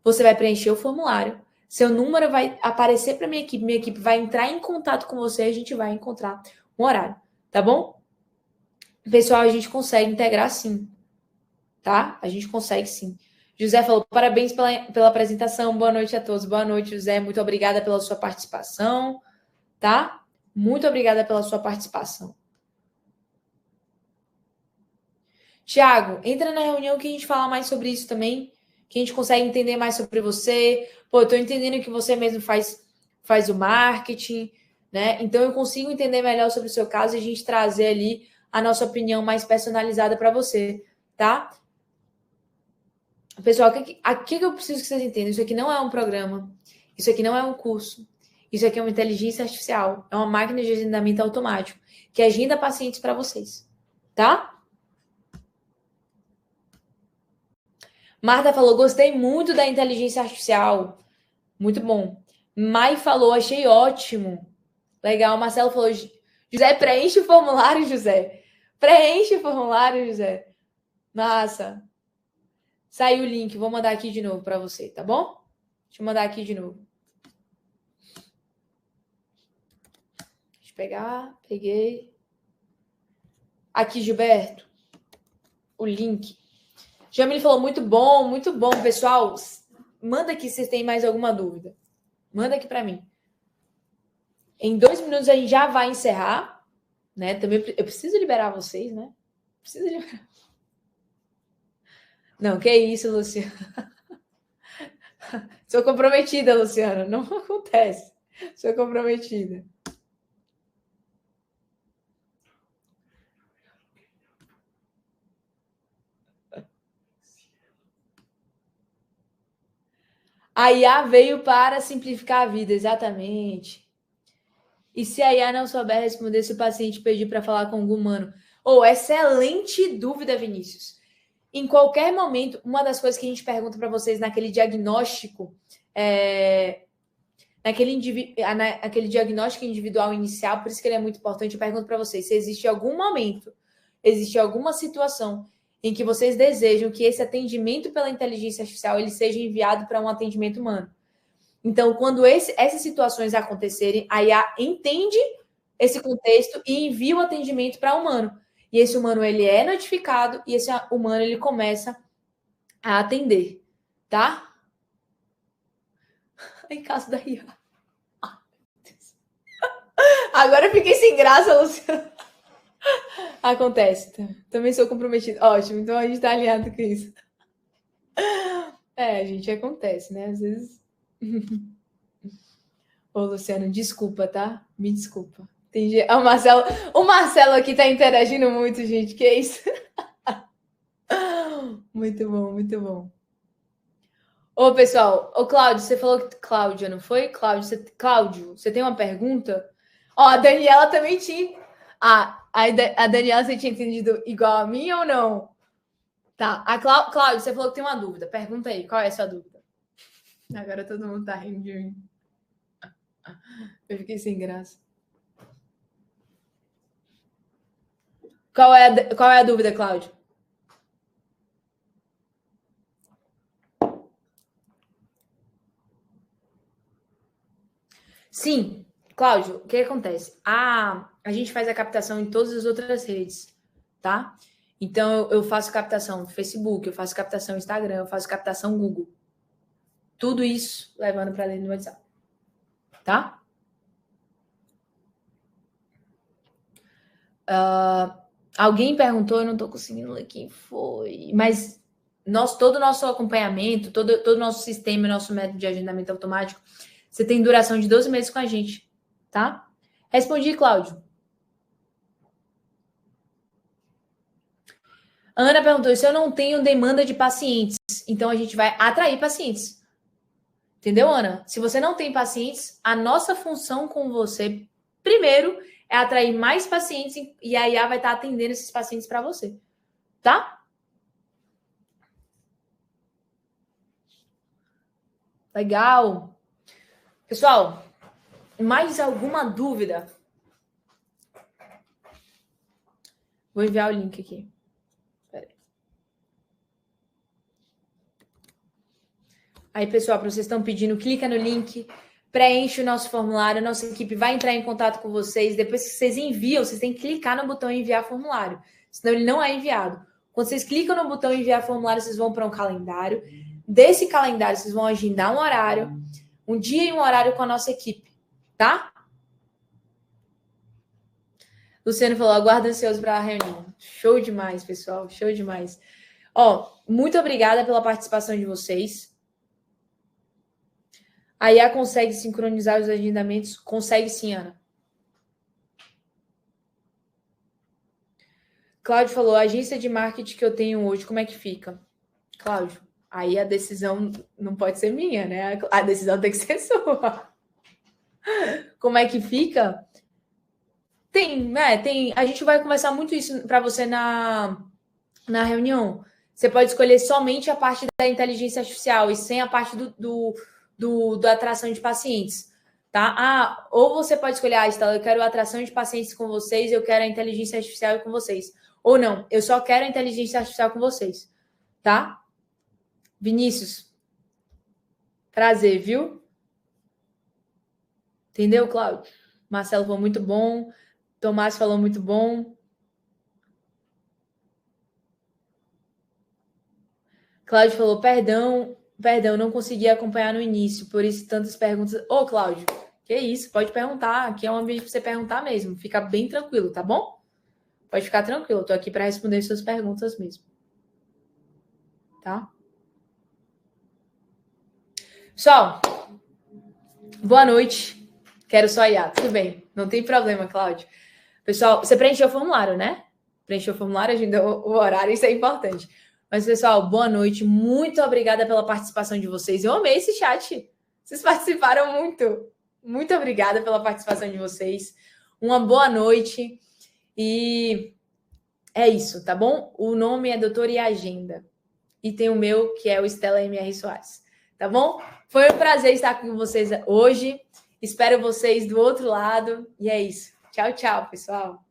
Speaker 1: você vai preencher o formulário, seu número vai aparecer para minha equipe vai entrar em contato com você e a gente vai encontrar um horário, tá bom? Pessoal, a gente consegue integrar sim, tá? A gente consegue sim. José falou, parabéns pela apresentação, boa noite a todos. Boa noite, José, muito obrigada pela sua participação, tá? Muito obrigada pela sua participação. Tiago, entra na reunião que a gente fala mais sobre isso também, que a gente consegue entender mais sobre você. Pô, eu tô entendendo que você mesmo faz o marketing, né? Então eu consigo entender melhor sobre o seu caso e a gente trazer ali a nossa opinião mais personalizada para você, tá? Pessoal, aqui que eu preciso que vocês entendam, isso aqui não é um programa, isso aqui não é um curso, isso aqui é uma inteligência artificial, é uma máquina de agendamento automático que agenda pacientes para vocês, tá? Marta falou, gostei muito da inteligência artificial. Muito bom. Mai falou, achei ótimo. Legal. Marcelo falou, José, preenche o formulário, José. Preenche o formulário, José. Massa. Saiu o link. Vou mandar aqui de novo para você, tá bom? Deixa eu mandar aqui de novo. Deixa eu pegar. Peguei. Aqui, Gilberto. O link. Jamile falou, muito bom, pessoal. Manda aqui se vocês têm mais alguma dúvida. Manda aqui para mim. Em 2 minutos a gente já vai encerrar, né? Também eu preciso liberar vocês, né? Preciso liberar. Não, que isso, Luciana. Sou comprometida, Luciana. Não acontece. Sou comprometida. A IA veio para simplificar a vida, exatamente. E se a IA não souber responder se o paciente pedir para falar com algum humano? Excelente dúvida, Vinícius. Em qualquer momento, uma das coisas que a gente pergunta para vocês naquele diagnóstico, aquele diagnóstico individual inicial, por isso que ele é muito importante, eu pergunto para vocês se existe algum momento, existe alguma situação em que vocês desejam que esse atendimento pela inteligência artificial ele seja enviado para um atendimento humano. Então, quando essas situações acontecerem, a IA entende esse contexto e envia o atendimento para o humano. E esse humano ele é notificado e esse humano ele começa a atender, tá? Em caso da IA. Agora eu fiquei sem graça, Luciana. Acontece. Também sou comprometida. Ótimo, então a gente tá alinhado com isso. A gente acontece, né? Às vezes. Ô, Luciano, desculpa, tá? Me desculpa. O Marcelo aqui tá interagindo muito, gente. Que isso? Muito bom, muito bom. Ô, pessoal. Ô, Cláudio, você falou que... Cláudia, não foi? Cláudio, você tem uma pergunta? Ó, a Daniela também tinha... a Daniela, você tinha entendido igual a mim ou não? Tá. A Cláudio, você falou que tem uma dúvida. Pergunta aí, qual é a sua dúvida? Agora todo mundo tá rindo de mim. Eu fiquei sem graça. Qual é a dúvida, Cláudio? Sim, Cláudio, o que acontece? A gente faz a captação em todas as outras redes, tá? Então, eu faço captação no Facebook, eu faço captação no Instagram, eu faço captação no Google. Tudo isso levando para dentro do WhatsApp, tá? Alguém perguntou, eu não estou conseguindo ler quem foi, mas todo o nosso acompanhamento, todo o nosso sistema, nosso método de agendamento automático, você tem duração de 12 meses com a gente, tá? Respondi, Cláudio. A Ana perguntou, se eu não tenho demanda de pacientes, então a gente vai atrair pacientes. Entendeu, Ana? Se você não tem pacientes, a nossa função com você, primeiro, é atrair mais pacientes e a IA vai estar atendendo esses pacientes para você. Tá? Legal. Pessoal, mais alguma dúvida? Vou enviar o link aqui. Pera aí, pessoal, para vocês estão pedindo, clica no link, preenche o nosso formulário, a nossa equipe vai entrar em contato com vocês. Depois que vocês enviam, vocês têm que clicar no botão enviar formulário, senão ele não é enviado. Quando vocês clicam no botão enviar formulário, vocês vão para um calendário. Desse calendário, vocês vão agendar um horário, um dia e um horário com a nossa equipe, tá? Luciano falou, aguardo ansioso para a reunião. Show demais, pessoal, show demais. Ó, muito obrigada pela participação de vocês. A IA consegue sincronizar os agendamentos? Consegue sim, Ana. Cláudio falou, a agência de marketing que eu tenho hoje, como é que fica? Cláudio, aí a decisão não pode ser minha, né? A decisão tem que ser sua. Como é que fica? Tem. A gente vai conversar muito isso para você na reunião. Você pode escolher somente a parte da inteligência artificial e sem a parte da atração de pacientes, tá? Ou você pode escolher, Estela, eu quero a atração de pacientes com vocês, eu quero a inteligência artificial com vocês. Ou não, eu só quero a inteligência artificial com vocês, tá? Vinícius, prazer, viu? Entendeu, Cláudio? Marcelo falou muito bom. Tomás falou muito bom. Cláudio falou, perdão, não consegui acompanhar no início, por isso tantas perguntas. Ô, Cláudio, que isso, pode perguntar, aqui é um ambiente para você perguntar mesmo, fica bem tranquilo, tá bom? Pode ficar tranquilo, eu tô aqui para responder suas perguntas mesmo. Tá? Pessoal, boa noite. Quero só IA, tudo bem, não tem problema, Cláudio. Pessoal, você preencheu o formulário, né? Preencheu o formulário, agendou o horário, isso é importante. Mas, pessoal, boa noite. Muito obrigada pela participação de vocês. Eu amei esse chat. Vocês participaram muito. Muito obrigada pela participação de vocês. Uma boa noite. E é isso, tá bom? O nome é Doutor e Agenda. E tem o meu, que é o Estela MR Soares. Tá bom? Foi um prazer estar com vocês hoje. Espero vocês do outro lado. E é isso. Tchau, tchau, pessoal.